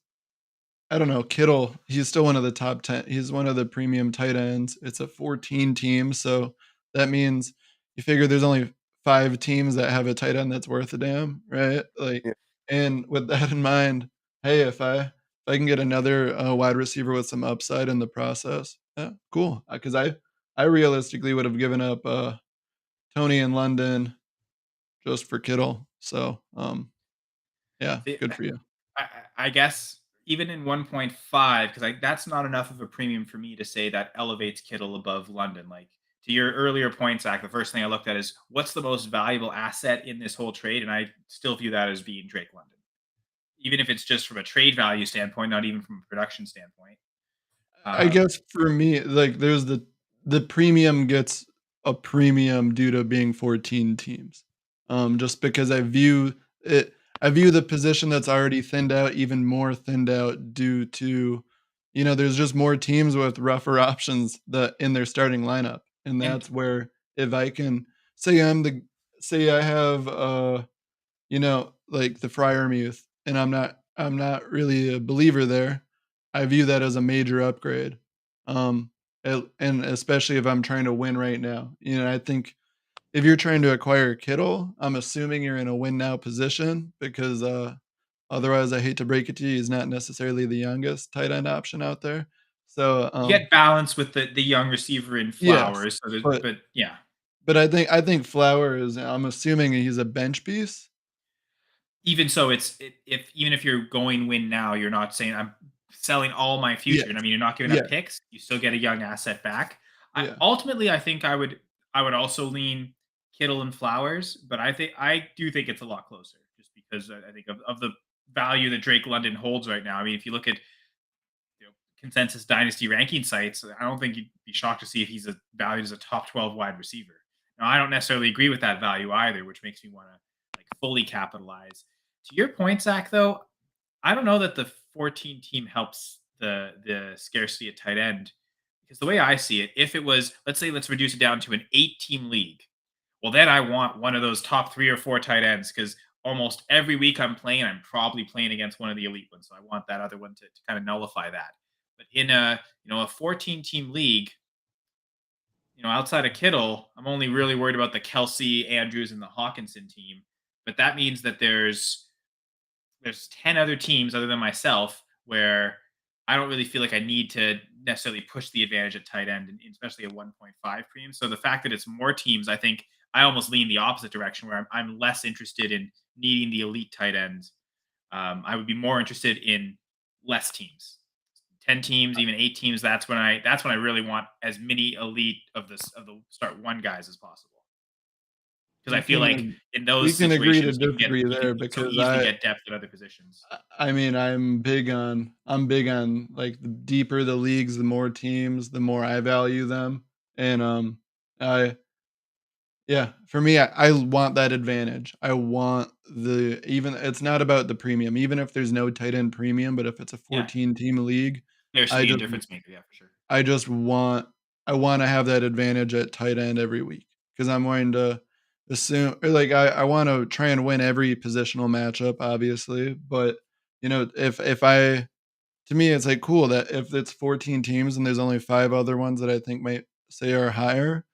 I don't know, Kittle, he's still one of the top 10. He's one of the premium tight ends. It's a 14 team, so that means you figure there's only 5 teams that have a tight end that's worth a damn, right? Like, Yeah. and with that in mind, hey, if I can get another wide receiver with some upside in the process, yeah, cool. Because I realistically would have given up Tony in London just for Kittle. So yeah, See, good for you. I guess even in 1.5, because that's not enough of a premium for me to say that elevates Kittle above London. Like to your earlier point, Zach, the first thing I looked at is what's the most valuable asset in this whole trade, and I still view that as being Drake London, even if it's just from a trade value standpoint, not even from a production standpoint. I Um, guess for me, like there's the premium gets a premium due to being 14 teams. Just because I view the position that's already thinned out even more thinned out due to, there's just more teams with rougher options that in their starting lineup. And and that's where if I can say I have like the Friarmuth, and I'm not really a believer there. I view that as a major upgrade. And especially if I'm trying to win right now. I think if you're trying to acquire Kittle, I'm assuming you're in a win now position because otherwise I hate to break it to you, he's not necessarily the youngest tight end option out there. So you get balance with the young receiver in yes, Flowers. So, but but yeah, but I think Flowers, I'm assuming he's a bench piece. even so, if even if you're going win now, you're not saying I'm selling all my future. Yes. And I mean, you're not giving up Yeah. picks. You still get a young asset back. Yeah. Ultimately, I think I would also lean Kittle and Flowers, but I do think it's a lot closer, just because I think of the value that Drake London holds right now. I mean, if you look at consensus dynasty ranking sites, I don't think you'd be shocked to see if he's valued as a top 12 wide receiver. Now, I don't necessarily agree with that value either, which makes me want to like fully capitalize. To your point, Zach, though, I don't know that the 14 team helps the scarcity at tight end, because the way I see it, if it was, let's reduce it down to an 8-team league, well, then I want one of those top 3 or 4 tight ends, because almost every week I'm probably playing against one of the elite ones. So I want that other one to kind of nullify that. But in a 14 team league, outside of Kittle, I'm only really worried about the Kelsey, Andrews, and the Hawkinson team. But that means that there's 10 other teams other than myself where I don't really feel like I need to necessarily push the advantage at tight end, and especially a 1.5 premium. So the fact that it's more teams, I think I almost lean the opposite direction, where I'm less interested in needing the elite tight ends. I would be more interested in less teams, 10 teams, even 8 teams. That's when I really want as many elite of the start one guys as possible. Because We I feel can like in those we can agree to situations disagree you can there so because easily get depth at other positions. I mean I'm big on like the deeper the leagues, the more teams, the more I value them. And I yeah, for me I want that advantage. I want the even it's not about the premium, even if there's no tight end premium, but if it's a Yeah, 14 team league, I scarcity and just difference maker. Yeah, for sure. I just want I wanna have that advantage at tight end every week because 'cause I'm going to assume or like I wanna try and win every positional matchup, obviously, but, if I to me, it's like cool that if it's 14 teams and there's only 5 other ones that I think might say are higher,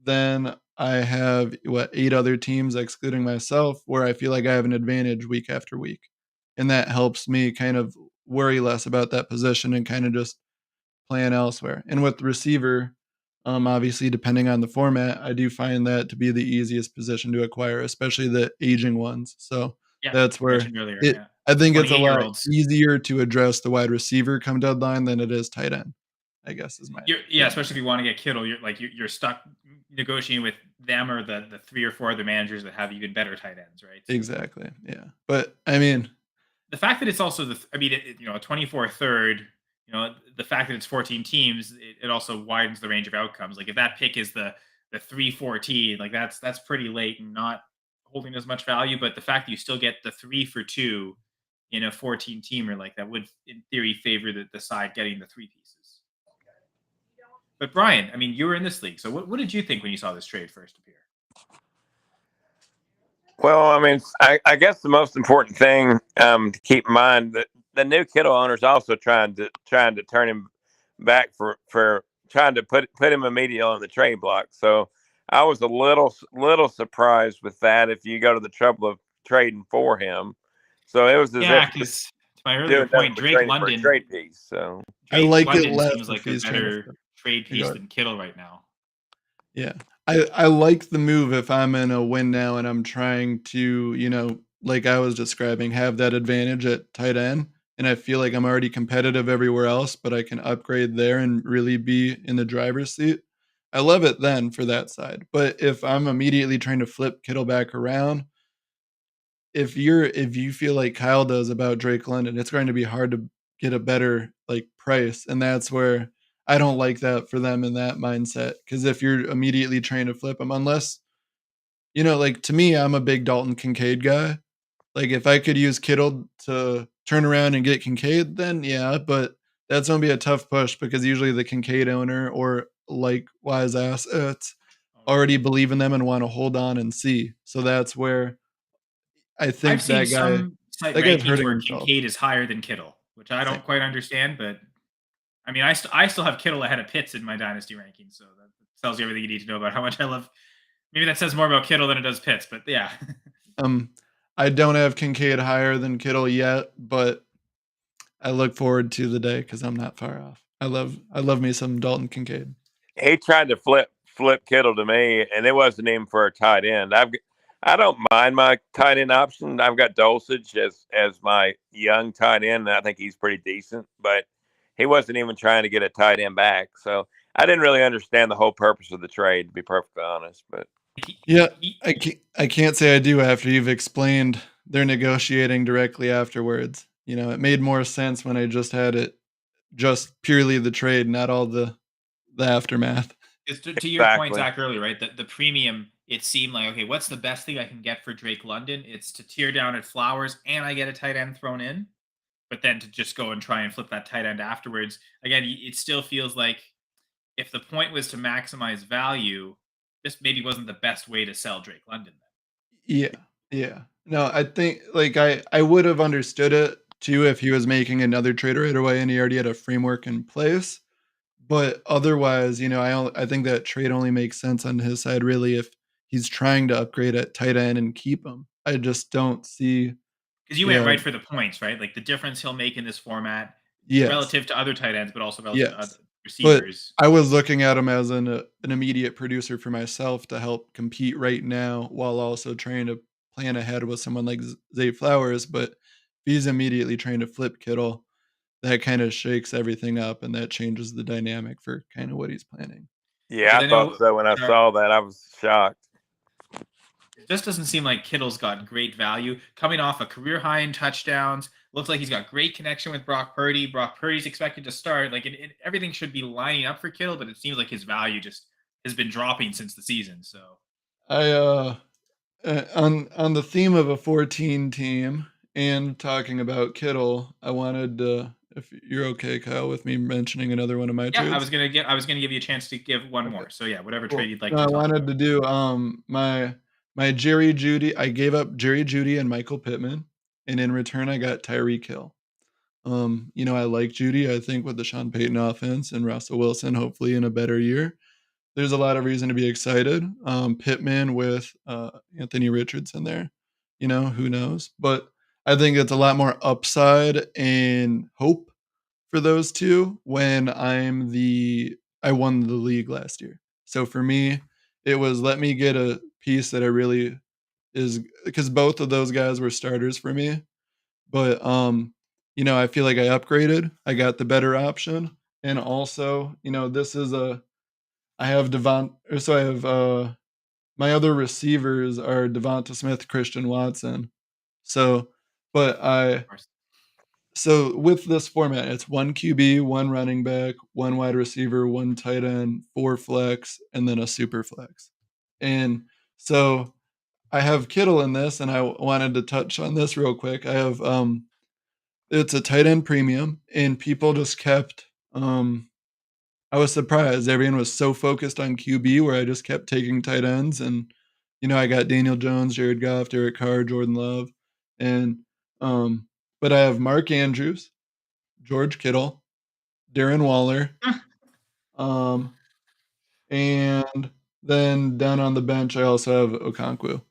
then I have, 8 other teams excluding myself where I feel like I have an advantage week after week, and that helps me kind of worry less about that position and kinda just plan elsewhere. And with receiver, obviously, depending on the format, I do find that to be the easiest position to acquire, especially the aging ones. So Yeah, that's you where mentioned earlier. it. Yeah, I think it's a 28 year lot olds. easier to address the wide receiver come deadline than it is tight end. I guess is my Yeah, feeling. especially if you want to get Kittle, you're stuck negotiating with them or the 3 or 4 other managers that have even better tight ends, right? So Exactly. Yeah. But I mean, the fact that it's also I mean, a 24 third, the fact that it's 14 teams, it also widens the range of outcomes. Like if that pick is the 3-14, like that's pretty late and not holding as much value. But the fact that you still get the 3 for 2 in a 14 teamer, like that would in theory favor the side getting the 3 pieces. But Brian, I mean, you were in this league, so what did you think when you saw this trade first appear? Well, I mean, I guess the most important thing to keep in mind that the new Kittle owners also trying to turn him back for trying to put him immediately on the trade block. So I was a little surprised with that. If you go to the trouble of trading for him, so it was as Yeah, if because to my earlier doing nothing point, but Drake trading for a London, trade piece. So I Drake like it London less seems if like a he's trying to better trade piece than Kittle right now. Yeah. I like the move if I'm in a win now and I'm trying to, like I was describing, have that advantage at tight end. And I feel like I'm already competitive everywhere else, but I can upgrade there and really be in the driver's seat. I love it then for that side. But if I'm immediately trying to flip Kittle back around, if you feel like Kyle does about Drake London, it's going to be hard to get a better like price. And that's where I don't like that for them in that mindset. Cause if you're immediately trying to flip them, unless, like to me, I'm a big Dalton Kincaid guy. Like if I could use Kittle to turn around and get Kincaid, then yeah, but that's gonna be a tough push because usually the Kincaid owner or like wise assets already believe in them and want to hold on and see. So that's where I I've think seen some site that guy's rankings hurting where himself. Kincaid is higher than Kittle, which I Same. don't quite understand. But I mean, I still have Kittle ahead of Pitts in my dynasty rankings, so that tells you everything you need to know about how much I love. Maybe that says more about Kittle than it does Pitts, but yeah. I don't have Kincaid higher than Kittle yet, but I look forward to the day because I'm not far off. I love me some Dalton Kincaid. he tried to flip Kittle to me, and it wasn't even for a tight end. I don't mind my tight end option. I've got Dulcich as my young tight end, and I think he's pretty decent. But he wasn't even trying to get a tight end back, so I didn't really understand the whole purpose of the trade, to be perfectly honest. But Yeah, I can't say I do after you've explained they're negotiating directly afterwards. It made more sense when I just had it just purely the trade, not all the aftermath. It's to your point, exactly, Zach, earlier, right? The premium, it seemed like, okay, what's the best thing I can get for Drake London? It's to tear down at Flowers and I get a tight end thrown in. But then to just go and try and flip that tight end afterwards, again, it still feels like if the point was to maximize value, this maybe wasn't the best way to sell Drake London. Yeah, yeah. No, I think like I would have understood it too if he was making another trade right away and he already had a framework in place. But otherwise, I think that trade only makes sense on his side really if he's trying to upgrade at tight end and keep him. I just don't see. Because you went Yeah. right for the points, right? Like the difference he'll make in this format Yes. relative to other tight ends, but also relative to other Yes. But receivers. I was looking at him as an immediate producer for myself to help compete right now while also trying to plan ahead with someone like Zay Flowers. But if he's immediately trying to flip Kittle, that kind of shakes everything up and that changes the dynamic for kind of what he's planning. yeah, I thought so. When I saw that, I was shocked. It just doesn't seem like Kittle's got great value. Coming off a career high in touchdowns, looks like he's got great connection with Brock Purdy. Brock Purdy's expected to start. Like everything should be lining up for Kittle, but it seems like his value just has been dropping since the season. So On the theme of a 14 team and talking about Kittle, I wanted if you're okay, Kyle, with me mentioning another one of my yeah, I trades. was gonna give you a chance to give one more. So yeah, whatever Cool. trade you'd like No, to I talk wanted about. to do my Jerry Judy. I gave up Jerry Judy and Michael Pittman, and in return I got Tyreek Hill. I like Judy. I think with the Sean Payton offense and Russell Wilson, hopefully in a better year, there's a lot of reason to be excited. Pittman with Anthony Richardson there, who knows? But I think it's a lot more upside and hope for those two when I won the league last year. So for me, it was let me get a piece that I really is because both of those guys were starters for me. But I feel like I upgraded. I got the better option. And also, this is I have so I have my other receivers are Devonta Smith, Christian Watson. So, but with this format, it's one QB, one running back, one wide receiver, one tight end, 4 flex, and then a super flex. And so I have Kittle in this, and I wanted to touch on this real quick. I have it's a tight end premium, and people just kept I was surprised. Everyone was so focused on QB where I just kept taking tight ends. And, I got Daniel Jones, Jared Goff, Derek Carr, Jordan Love. And but I have Mark Andrews, George Kittle, Darren Waller, and then down on the bench I also have Okonkwo.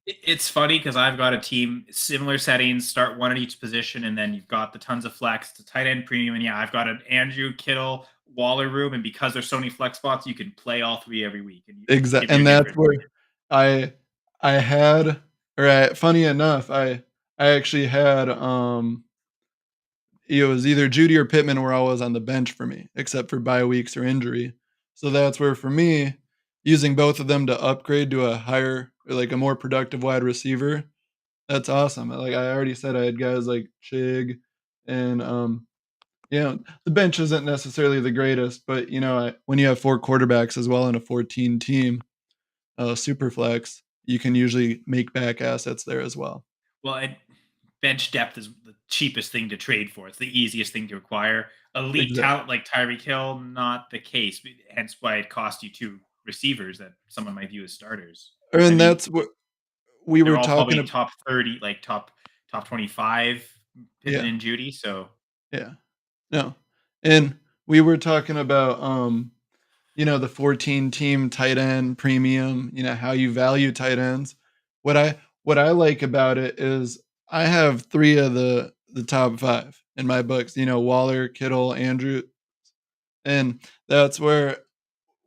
It's funny because I've got a team, similar settings, start one at each position, and then you've got the tons of flex, the tight end premium. And yeah, I've got an Andrew Kittle Waller room. And because there's so many flex spots, you can play all three every week. And Exactly. And that's where I had, funny enough, I actually had, it was either Judy or Pittman were always on the bench for me, except for bye weeks or injury. So that's where, for me, using both of them to upgrade to a higher, or like a more productive wide receiver, that's awesome. Like I already said, I had guys like Chig, and the bench isn't necessarily the greatest, but when you have 4 quarterbacks as well in a 14 team super flex, you can usually make back assets there as well. Well, and bench depth is the cheapest thing to trade for. It's the easiest thing to acquire. Elite talent like Tyreek Hill, not the case. Hence why it cost you 2 receivers that someone might view as starters. And that's what we were talking probably about. Top 30, like top 25, Pittman and Judy. So yeah, no, and we were talking about the 14 team tight end premium. How you value tight ends. What I like about it is I have 3 of the top 5 in my books. Waller, Kittle, Andrew, and that's where,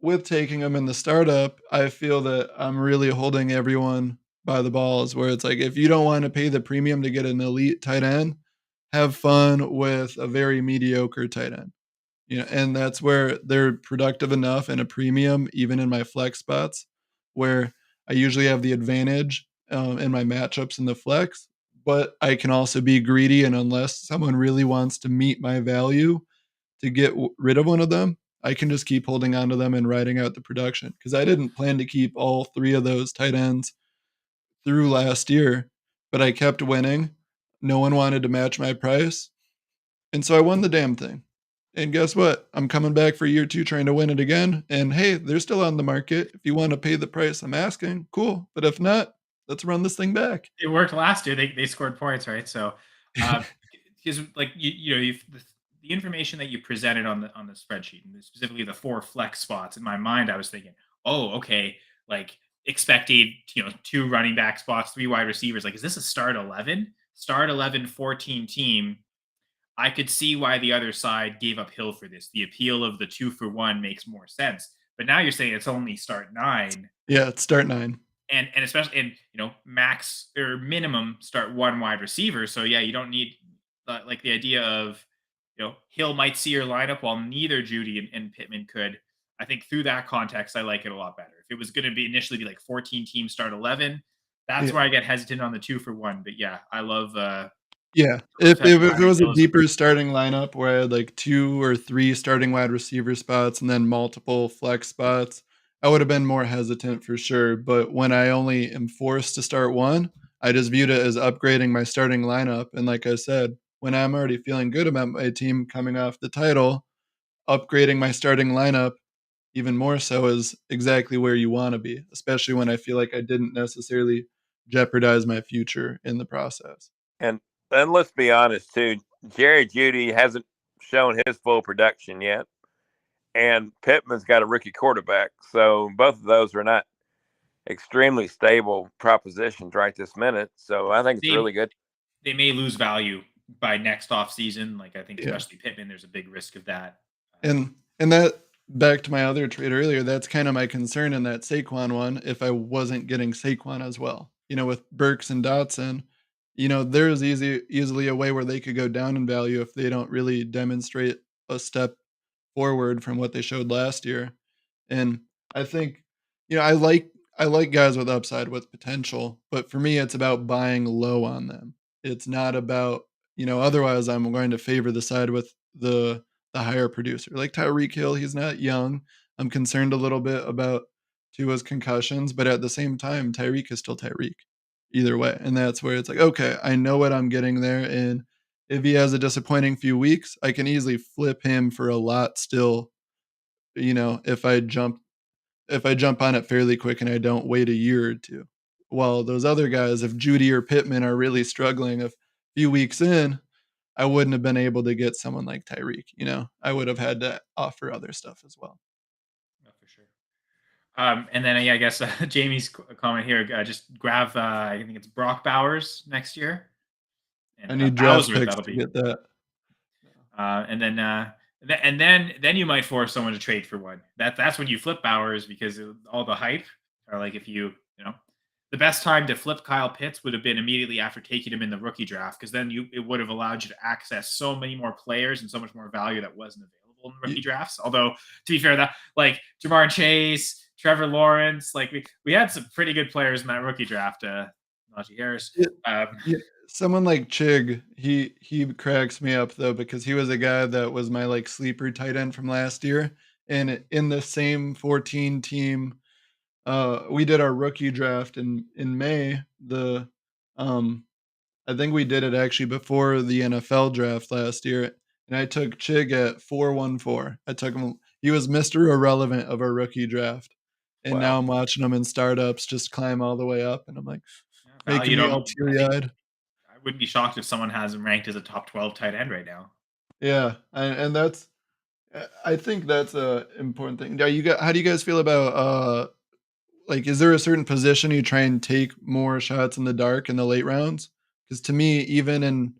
with taking them in the startup, I feel that I'm really holding everyone by the balls, where it's like, if you don't want to pay the premium to get an elite tight end, have fun with a very mediocre tight end. And that's where they're productive enough in a premium, even in my flex spots, where I usually have the advantage in my matchups in the flex, but I can also be greedy. And unless someone really wants to meet my value to get rid of one of them, I can just keep holding on to them and riding out the production, because I didn't plan to keep all 3 of those tight ends through last year, but I kept winning. No one wanted to match my price. And so I won the damn thing. And guess what? I'm coming back for year 2 trying to win it again. And hey, they're still on the market. If you want to pay the price I'm asking, cool. But if not, let's run this thing back. it worked last year. They scored points, right? So, because like the information that you presented on the spreadsheet, and specifically the 4 flex spots, in my mind, I was thinking, oh, okay, like expected, 2 running back spots, 3 wide receivers. Like, is this a start 11? Start 11, 14 team. I could see why the other side gave up Hill for this. The appeal of the 2 for 1 makes more sense. But now you're saying it's only start 9. Yeah, it's start 9. And especially in max or minimum start 1 wide receiver. So yeah, you don't need like the idea of Hill might see your lineup while neither Judy and Pittman could. I think through that context, I like it a lot better. If it was going to be initially be like 14 teams start 11, that's where I get hesitant on the 2 for 1. But yeah, I love. If it was a deeper starting lineup where I had like 2 or 3 starting wide receiver spots and then multiple flex spots, I would have been more hesitant for sure. But when I only am forced to start 1, I just viewed it as upgrading my starting lineup. And like I said, when I'm already feeling good about my team coming off the title, upgrading my starting lineup even more so is exactly where you want to be, especially when I feel like I didn't necessarily jeopardize my future in the process. And let's be honest too, Jerry Jeudy hasn't shown his full production yet, and Pittman's got a rookie quarterback, so both of those are not extremely stable propositions right this minute. So I think it's really good. They may lose value by next off season. Like I think especially Pittman, there's a big risk of that. And that, back to my other trade earlier, that's kind of my concern in that Saquon one. If I wasn't getting Saquon as well, with Burks and Dotson, there's easily a way where they could go down in value if they don't really demonstrate a step forward from what they showed last year. And I think, I like guys with upside, with potential, but for me, it's about buying low on them. It's not about, otherwise I'm going to favor the side with the higher producer. Like Tyreek Hill, he's not young. I'm concerned a little bit about Tua's concussions, but at the same time, Tyreek is still Tyreek either way. And that's where it's like, okay, I know what I'm getting there. And if he has a disappointing few weeks, I can easily flip him for a lot still, if I jump on it fairly quick and I don't wait a year or 2. While those other guys, if Judy or Pittman are really struggling, if few weeks in, I wouldn't have been able to get someone like Tyreek. I would have had to offer other stuff as well. Yeah, for sure. And then I guess Jamie's comment here, just grab, I think it's Brock Bowers next year. I And need draft Bowser, picks that'll to be. get that. And then you might force someone to trade for one. That's when you flip Bowers because of all the hype. Or like if the best time to flip Kyle Pitts would have been immediately after taking him in the rookie draft because then it would have allowed you to access so many more players and so much more value that wasn't available in rookie drafts. Although to be fair, that like Jamar Chase, Trevor Lawrence, like we had some pretty good players in that rookie draft. Najee Harris. Yeah, someone like Chig, he cracks me up though because he was a guy that was my like sleeper tight end from last year, and in the same 14 team, we did our rookie draft in May. Um, I think we did it actually before the NFL draft last year, and I took Chig at 414. I took him. He was Mr. Irrelevant of our rookie draft, and Wow. now I'm watching him in startups just climb all the way up, and I'm like making Valued me him. all teary eyed. I wouldn't be shocked if someone has him ranked as a top 12 tight end right now. Yeah, and that's I think that's a important thing. Yeah, how do you guys feel about like is there a certain position you try and take more shots in the dark in the late rounds? Because to me, even in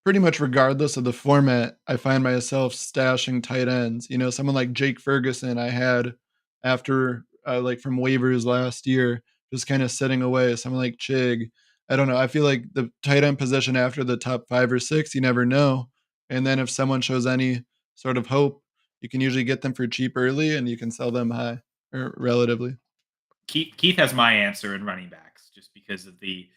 pretty much regardless of the format, I find myself stashing tight ends. Someone like Jake Ferguson, I had after like from waivers last year, just kind of sitting away. Someone like Chig, I don't know. I feel like the tight end position after the top 5 or 6, you never know. And then if someone shows any sort of hope, you can usually get them for cheap early, and you can sell them high or relatively. Keith has my answer in running backs just because of the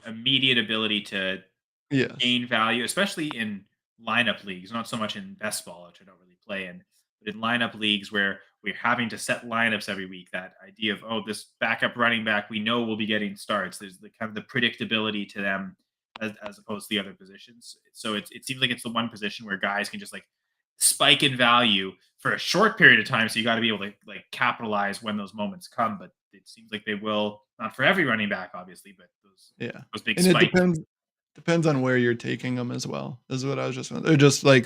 immediate ability to Yes. gain value, especially in lineup leagues, not so much in best ball, which I don't really play in, but in lineup leagues where we're having to set lineups every week. That idea of, oh, this backup running back, we know will be getting starts. There's the kind of the predictability to them as opposed to the other positions. So it seems like it's the one position where guys can just like spike in value for a short period of time. So you got to be able to like capitalize when those moments come. But it seems like they will not for every running back, obviously, but those big And it spikes. depends on where you're taking them as well. Is what I was just or just like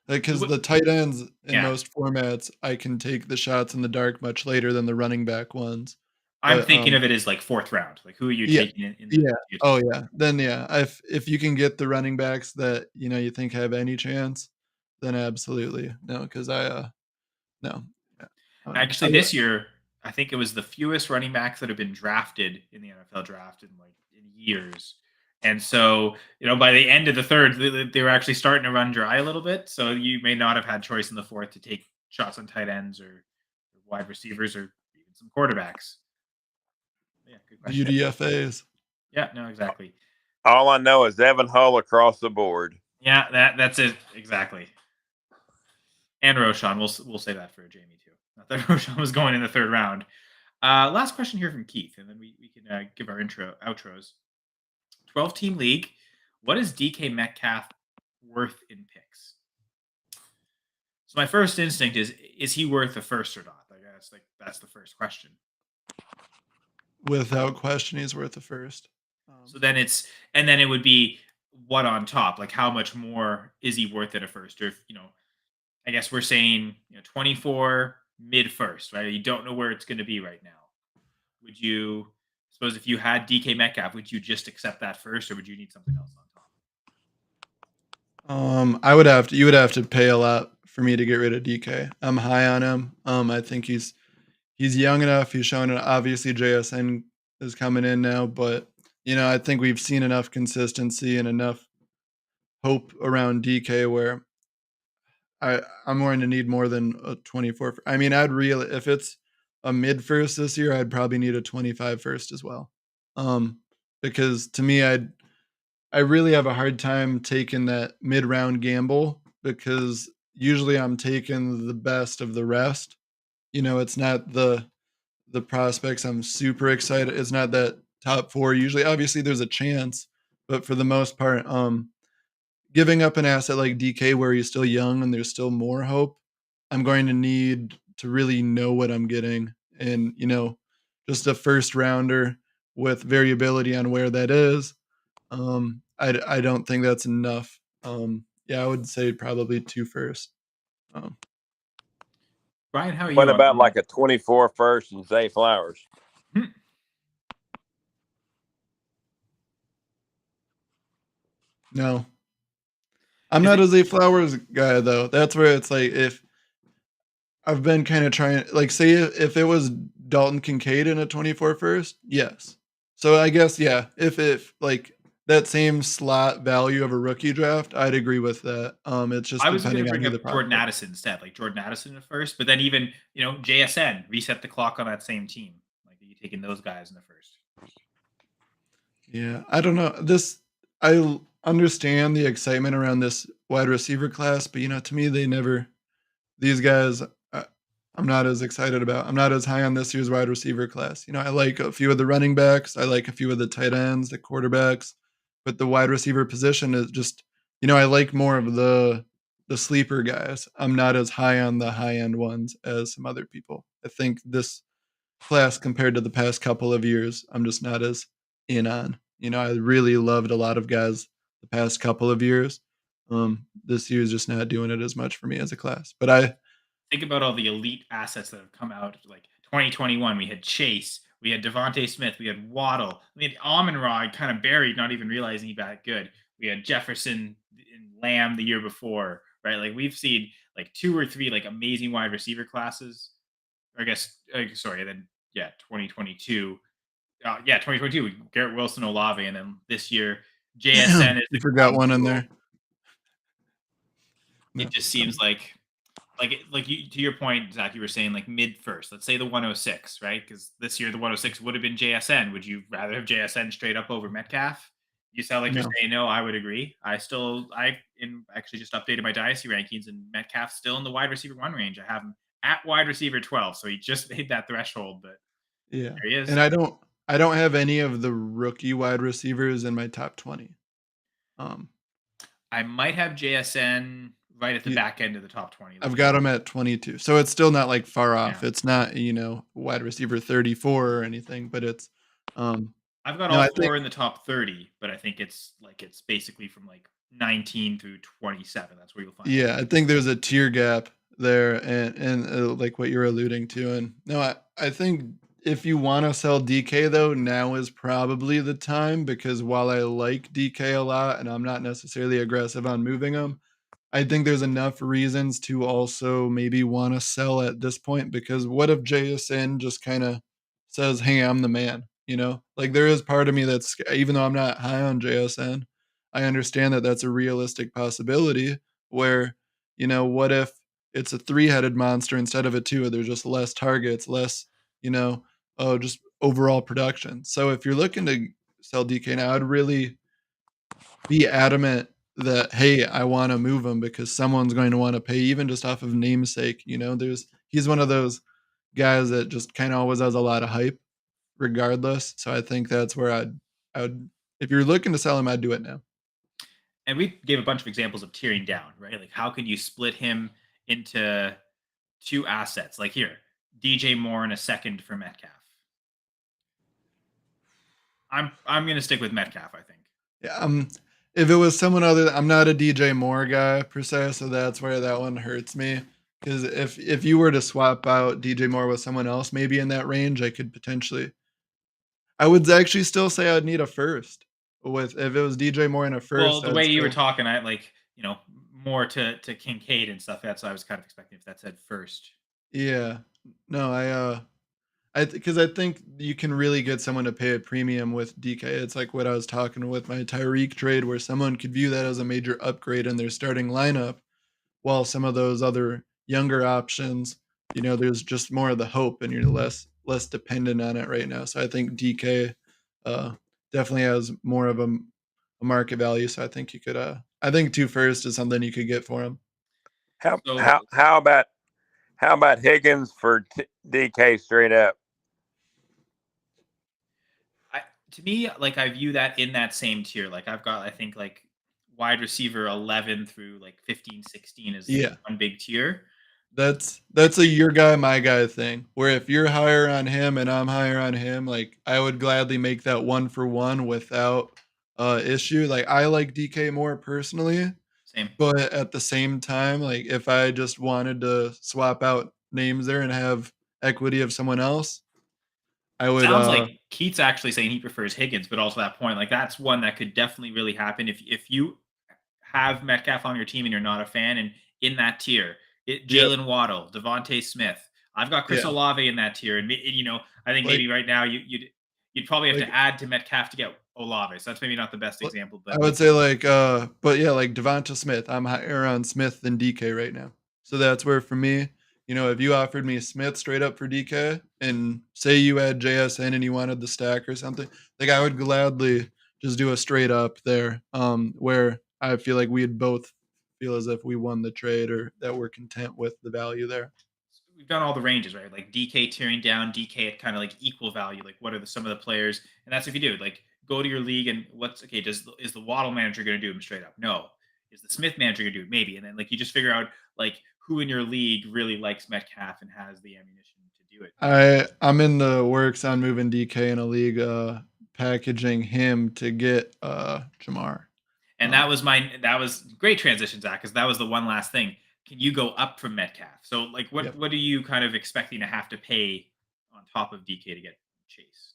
because the tight ends in Yeah, most formats, I can take the shots in the dark much later than the running back ones. I'm But thinking of it as like fourth round. Like who are you yeah, taking in yeah. your Oh top? yeah. Then yeah, if you can get the running backs that you think have any chance, then absolutely no. Because no. Yeah. Actually, this year, I think it was the fewest running backs that have been drafted in the NFL draft in years. And so, by the end of the third, they were actually starting to run dry a little bit. So you may not have had choice in the fourth to take shots on tight ends or wide receivers or even some quarterbacks. Yeah, good The question. UDFA's. Yeah, no, exactly. All I know is Evan Hull across the board. Yeah, that's it exactly. And Roshan, we'll say that for Jamie too. Not that Roshan was going in the third round. Last question here from Keith, and then we can give our outros. 12-team league. What is DK Metcalf worth in picks? So my first instinct is he worth the first or not? That's the first question. Without question, he's worth the first. So then it would be what on top? Like how much more is he worth at a first? Or if, I guess we're saying 24 mid first, right? You don't know where it's going to be right now. Would you suppose if you had DK Metcalf, would you just accept that first, or would you need something else on top? You would have to pay a lot for me to get rid of DK. I'm high on him. I think he's young enough. He's shown it. Obviously, JSN is coming in now, but I think we've seen enough consistency and enough hope around DK where I'm going to need more than a 24. I mean, if it's a mid first this year, I'd probably need a 25 first as well. Because to me, I really have a hard time taking that mid round gamble because usually I'm taking the best of the rest. It's not the prospects I'm super excited. It's not that top 4. Usually, obviously, there's a chance, but for the most part, giving up an asset like DK where he's still young and there's still more hope, I'm going to need to really know what I'm getting. And, just a first rounder with variability on where that is. I don't think that's enough. Yeah, I would say probably 2 first. Brian, how are What you about on? like a 24 first and Zay Flowers? No. I'm not a Zay Flowers guy though. That's where it's like if I've been kind of trying like say if it was Dalton Kincaid in a 24 first, yes. So I guess yeah, if like that same slot value of a rookie draft, I'd agree with that. It's just I was going to depending on bring who up the Jordan prospect. Addison instead, like Jordan Addison at first, but then even JSN reset the clock on that same team. Like, are you taking those guys in the first? Yeah, I don't know. I understand the excitement around this wide receiver class, but to me, these guys, I'm not as excited about. I'm not as high on this year's wide receiver class. I like a few of the running backs. I like a few of the tight ends, the quarterbacks, but the wide receiver position is just, I like more of the sleeper guys. I'm not as high on the high end ones as some other people. I think this class compared to the past couple of years, I'm just not as in on. I really loved a lot of guys the past couple of years. This year's just not doing it as much for me as a class. But I Think about all the elite assets that have come out. Like 2021, we had Chase, we had Devontae Smith, we had Waddle, we had Amon-Ra kind of buried, not even realizing he got good. We had Jefferson and Lamb the year before, right? Like we've seen like 2 or 3 like amazing wide receiver classes. Or I guess, sorry, then yeah, 2022. 2022, Garrett Wilson, Olave, and then this year, JSN is you the forgot crown one in jewel. there. No, It just seems like you, to your point, Zach, you were saying like mid first. Let's say the 106, right? Because this year the 106 would have been JSN. Would you rather have JSN straight up over Metcalf? You sound like you're no. saying no. I would agree. Actually just updated my dynasty rankings, and Metcalf still in the wide receiver 1 range. I have him at wide receiver 12, so he just made that threshold, but Yeah. there he is. And I don't have any of the rookie wide receivers in my top 20. I might have JSN right at the You, back end of the top 20. I've got them at 22. So it's still not like far off. Yeah. It's not, wide receiver 34 or anything, but it's I've got no, all I think 4 in the top 30, but I think it's basically from like 19 through 27. That's where you'll find it. yeah, I think there's a tier gap there and like what you're alluding to. And no, I think if you want to sell DK though, now is probably the time because while I like DK a lot and I'm not necessarily aggressive on moving him, I think there's enough reasons to also maybe want to sell at this point because what if JSN just kind of says, "Hey, I'm the man," Like there is part of me that's even though I'm not high on JSN, I understand that that's a realistic possibility where, what if it's a three-headed monster instead of a two, there's just less targets, less, just overall production. So if you're looking to sell DK now, I'd really be adamant that hey, I want to move him because someone's going to want to pay even just off of namesake. He's one of those guys that just kind of always has a lot of hype, regardless. So I think that's where I would if you're looking to sell him, I'd do it now. And we gave a bunch of examples of tearing down, right? Like how can you split him into 2 assets? Like here, DJ Moore and a second for Metcalf. I'm gonna stick with Metcalf, I think. Yeah, if it was someone other, I'm not a DJ Moore guy per se, so that's where that one hurts me. Because if you were to swap out DJ Moore with someone else, maybe in that range, I could potentially. I would actually still say I'd need a first. With if it was DJ Moore in a Well, first, the I'd way you were still. talking, I like, more to Kincaid and stuff. That's what I was kind of expecting if that said first. Yeah, no, because I think you can really get someone to pay a premium with DK. It's like what I was talking with my Tyreek trade, where someone could view that as a major upgrade in their starting lineup, while some of those other younger options, there's just more of the hope, and you're less dependent on it right now. So I think DK uh, definitely has more of a market value. So I think you could. I think 2 first is something you could get for him. So How about Higgins for DK straight up? to me, like I view that in that same tier. Like I've got, I think like wide receiver 11 through like 15, 16 is Yeah. one big tier. That's a your guy, my guy thing. Where if you're higher on him and I'm higher on him, like I would gladly make that 1 for 1 without issue. Like I like DK more personally, Same. but at the same time, like if I just wanted to swap out names there and have equity of someone else, I would. Sounds like Keith's actually saying he prefers Higgins, but also that point, like that's one that could definitely really happen if you have Metcalf on your team and you're not a fan, and in that tier, Yep. Jalen Waddle, Devontae Smith. I've got Chris Yeah. Olave in that tier, and I think Like maybe right now you'd probably have like to add to Metcalf to get Olave. So that's maybe not the best L example, I but would say, like, but yeah, like Devonta Smith. I'm higher on Smith than DK right now. So that's where for me, if you offered me Smith straight up for DK and say you had JSN and you wanted the stack or something, like I would gladly just do a straight up there, where I feel like we'd both feel as if we won the trade or that we're content with the value there. we've done all the ranges, right? Like DK tearing down, DK at kind of like equal value. Like what are some of the players? And that's if you do like go to your league and what's okay. Is the Waddle manager going to do him straight up? No. Is the Smith manager going to do it? Maybe. And then like you just figure out like who in your league really likes Metcalf and has the ammunition to do it. I'm in the works on moving DK in a league, packaging him to get Jamar. And Um, that was great transition, Zach, because that was the one last thing. Can you go up from Metcalf? So like yep. what are you kind of expecting to have to pay on top of DK to get Chase?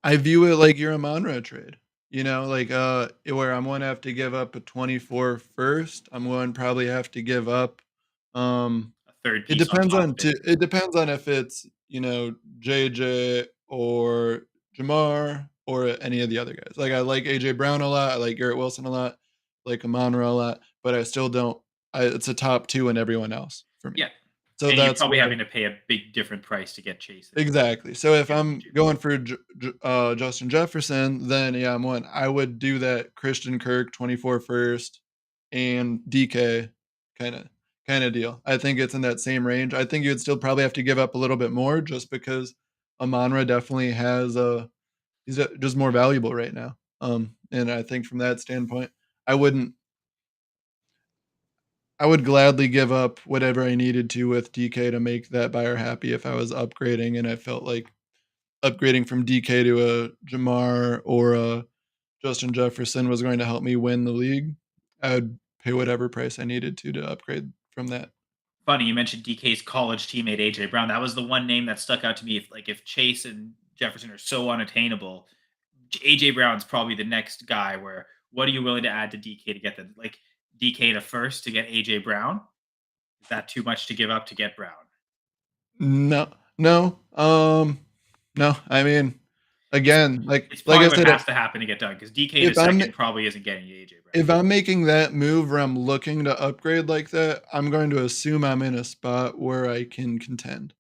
I view it like you're a Monroe trade. Like where I'm going to have to give up a 24 first. I'm going to probably have to give up um A third piece on top of it. it depends on if it's, JJ or Jamar or any of the other guys. Like I like AJ Brown a lot, I like Garrett Wilson a lot, like Monroe a lot, but I still don't it's a top 2 in everyone else for me. Yeah. So And you're that's probably having where to pay a big different price to get Chase than exactly. So if get I'm AJ Brown. going for Justin Jefferson, then yeah, I would do that Christian Kirk 24 first and DK kind of kind of deal. I think it's in that same range. I think you'd still probably have to give up a little bit more just because Amonra definitely has he's just more valuable right now. And I think from that standpoint, I wouldn't I would gladly give up whatever I needed to with DK to make that buyer happy if I was upgrading and I felt like upgrading from DK to a Jamar or a Justin Jefferson was going to help me win the league, I would pay whatever price I needed to upgrade from that. Funny, you mentioned DK's college teammate AJ Brown. That was the one name that stuck out to me. If Chase and Jefferson are so unattainable, AJ Brown's probably the next guy. Where what are you willing to add to DK to get them? Like DK to first to get AJ Brown? Is that too much to give up to get Brown? No, no, no. I mean, It's again, it's like I probably what said, has to happen to get done because DK to if I'm second probably isn't getting you AJ Brown. if I'm making that move where I'm looking to upgrade like that, I'm going to assume I'm in a spot where I can contend.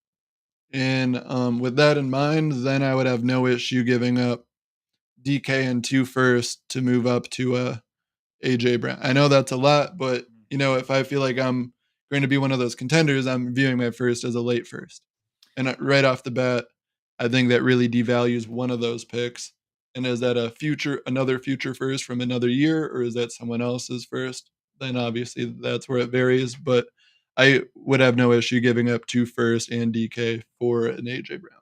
And with that in mind, then I would have no issue giving up DK and 2 first to move up to AJ Brown. I know that's a lot, but if I feel like I'm going to be one of those contenders, I'm viewing my first as a late first. And right off the bat, I think that really devalues one of those picks. And is that another future first from another year, or is that someone else's first? Then obviously that's where it varies. But I would have no issue giving up 2 first and DK for an AJ Brown.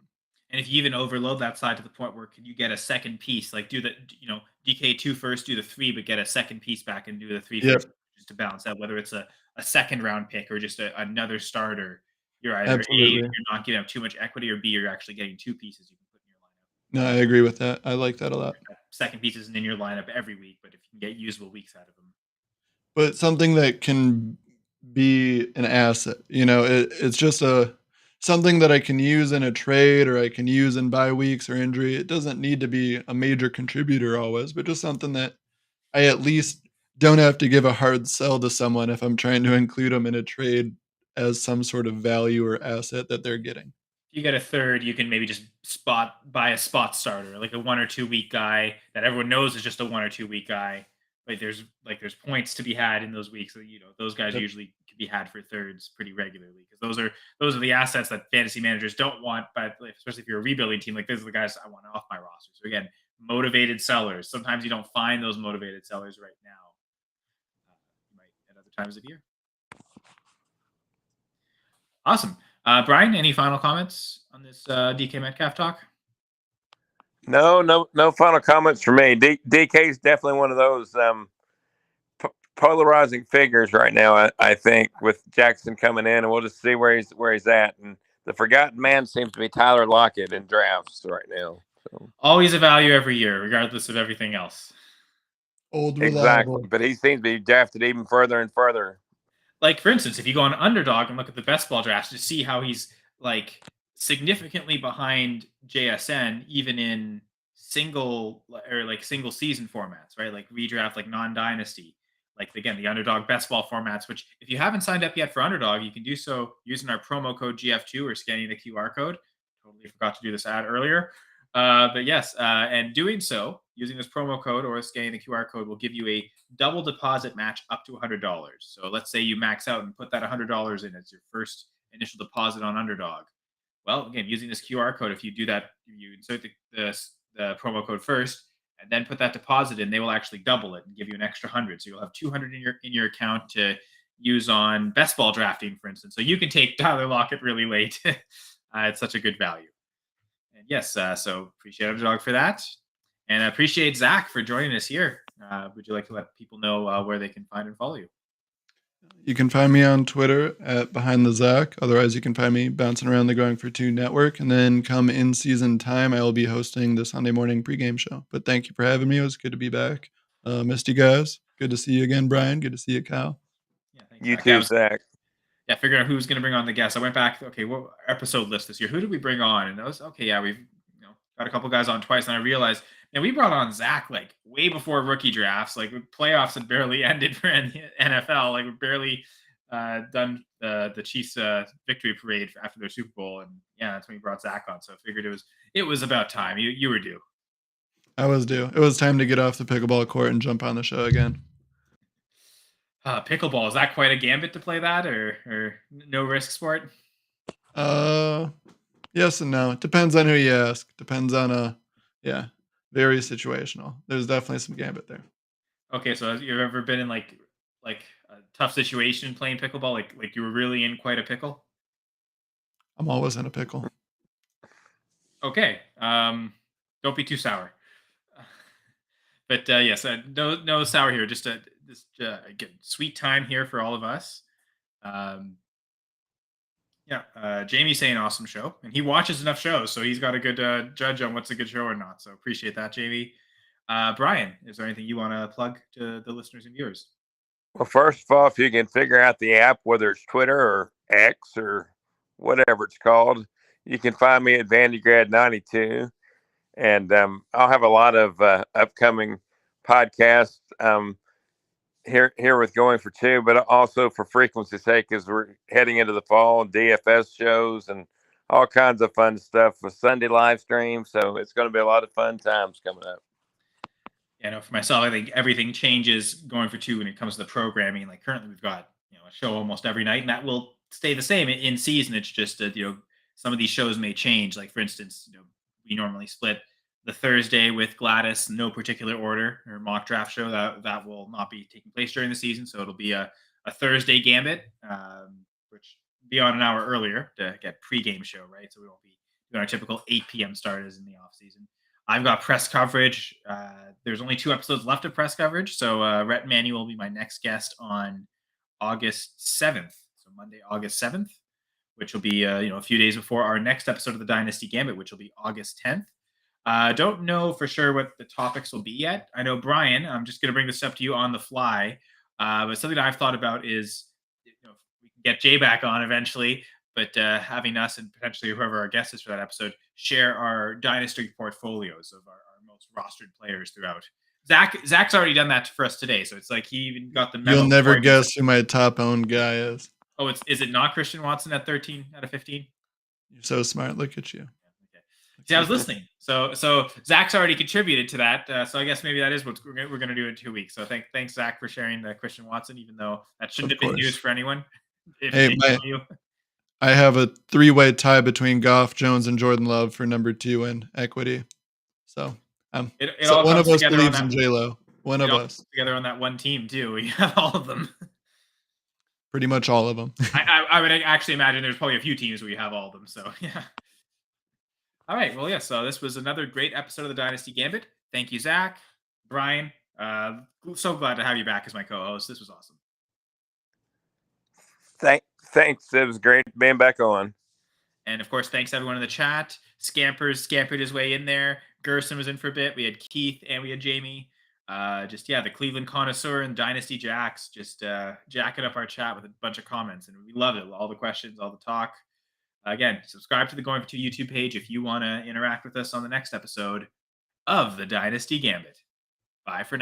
And if you even overload that side to the point where can you get a second piece, like do the DK two first, do the three, but get a second piece back and do the three Yep, first just to balance out whether it's a second round pick or just another starter. You're either A, absolutely. you're not giving up too much equity, or B, you're actually getting two pieces you can put in your lineup. No, I agree with that. I like that a lot. Second piece isn't in your lineup every week, but if you can get usable weeks out of them. But something that can be an asset. It's just something that I can use in a trade or I can use in bye weeks or injury. It doesn't need to be a major contributor always, but just something that I at least don't have to give a hard sell to someone if I'm trying to include them in a trade as some sort of value or asset that they're getting. If you get a third, you can maybe just buy a spot starter, like a 1 or 2 week guy that everyone knows is just a 1 or 2 week guy. But there's points to be had in those weeks. So, those guys Yep. usually can be had for thirds pretty regularly because those are the assets that fantasy managers don't want. But especially if you're a rebuilding team, like those are the guys I want off my roster. So again, motivated sellers. Sometimes you don't find those motivated sellers right now. You might at other times of year. Awesome. Brian, any final comments on this DK Metcalf talk? No final comments for me. DK is definitely one of those polarizing figures right now. I think with Jackson coming in, and we'll just see where he's at. And the forgotten man seems to be Tyler Lockett in drafts right now. So. Always a value every year, regardless of everything else. Old Exactly, reliable. but he seems to be drafted even further and further. Like, for instance, if you go on Underdog and look at the best ball drafts to see how he's like significantly behind JSN, even in single season formats, right? Like redraft, like non-dynasty, like again, the Underdog best ball formats, which if you haven't signed up yet for Underdog, you can do so using our promo code GF2 or scanning the QR code. Totally forgot to do this ad earlier. But yes, and doing so using this promo code or scanning the QR code will give you a double deposit match up to $100. So let's say you max out and put that $100 in as your first initial deposit on Underdog. Well, again, using this QR code, if you do that, you insert the promo code first and then put that deposit in, they will actually double it and give you an extra 100. So you'll have 200 in your account to use on best ball drafting, for instance. So you can take Tyler Lockett really late. It's such a good value. And yes, so appreciate Underdog for that. And I appreciate Zach for joining us here. Would you like to let people know where they can find and follow you? You can find me on Twitter at Behind the Zach. Otherwise, you can find me bouncing around the Going for Two network. And then come in season time, I will be hosting the Sunday morning pregame show. But thank you for having me. It was good to be back. Missed you guys. Good to see you again, Brian. Good to see you, Kyle. Yeah, thanks, You Zach. too, Zach. Yeah, figuring out who's going to bring on the guests. I went back. Okay, what episode list this year? Who did we bring on? And I was okay. Yeah, we've got a couple guys on twice, and I realized, we brought on Zach like way before rookie drafts. Like playoffs had barely ended for NFL. Like we barely done the Chiefs victory parade after their Super Bowl, and yeah, that's when we brought Zach on. So I figured it was about time. You were due. I was due. It was time to get off the pickleball court and jump on the show again. Pickleball, is that quite a gambit to play that, or no risk sport? Yes and no. It depends on who you ask. Depends on very situational. There's definitely some gambit there. Okay, so have you ever been in like a tough situation playing pickleball? Like you were really in quite a pickle? I'm always in a pickle. Okay. Don't be too sour. But yes, no sour here. Just again, sweet time here for all of us. Jamie's saying awesome show, and he watches enough shows, so he's got a good judge on what's a good show or not. So appreciate that, Jamie. Brian, is there anything you want to plug to the listeners and viewers? Well, first of all, if you can figure out the app, whether it's Twitter or X or whatever it's called, you can find me at VandyGrad92. And I'll have a lot of upcoming podcasts here with Going for Two, but also for frequency's sake, as we're heading into the fall, DFS shows and all kinds of fun stuff with Sunday live streams. So it's going to be a lot of fun times coming up. Yeah, no, for myself, I think everything changes Going for Two when it comes to the programming. Like currently, we've got a show almost every night, and that will stay the same in season. It's just that some of these shows may change. Like for instance, we normally split the Thursday with Gladys, no particular order, or mock draft show that will not be taking place during the season. So it'll be a Thursday Gambit, which will be on an hour earlier to get pregame show, right? So we won't be doing our typical 8 p.m. start as in the off season. I've got press coverage. There's only 2 episodes left of press coverage. So Rhett Manuel will be my next guest on August 7th. So Monday, August 7th, which will be a few days before our next episode of the Dynasty Gambit, which will be August 10th. Don't know for sure what the topics will be yet. I know, Brian, I'm just going to bring this up to you on the fly. But something that I've thought about is, we can get Jay back on eventually, but having us and potentially whoever our guest is for that episode share our Dynasty portfolios of our most rostered players throughout. Zach's already done that for us today, so it's like he even got the memo. You'll never guess who my top owned guy is. Oh, is it not Christian Watson at 13 out of 15? You're so smart. Look at you. Okay. See, I was listening. So Zach's already contributed to that. So I guess maybe that is what we're going to do in 2 weeks. So thanks, Zach, for sharing the Christian Watson, even though that shouldn't have been news for anyone. I have a 3-way tie between Goff, Jones, and Jordan Love for number 2 in equity. So so one of us believes in J-Lo. One of us. Together on that one team, too. We have all of them. Pretty much all of them. I would actually imagine there's probably a few teams where you have all of them. So, yeah. All right. Well, yeah. So this was another great episode of the Dynasty Gambit. Thank you, Zach, Brian. So glad to have you back as my co-host. This was awesome. Thanks. It was great being back on. And of course, thanks everyone in the chat. Scampers scampered his way in there. Gerson was in for a bit. We had Keith and we had Jamie. The Cleveland connoisseur and Dynasty Jacks just jacking up our chat with a bunch of comments, and we love it. All the questions, all the talk. Again, subscribe to the Going for Two YouTube page if you want to interact with us on the next episode of the Dynasty Gambit. Bye for now.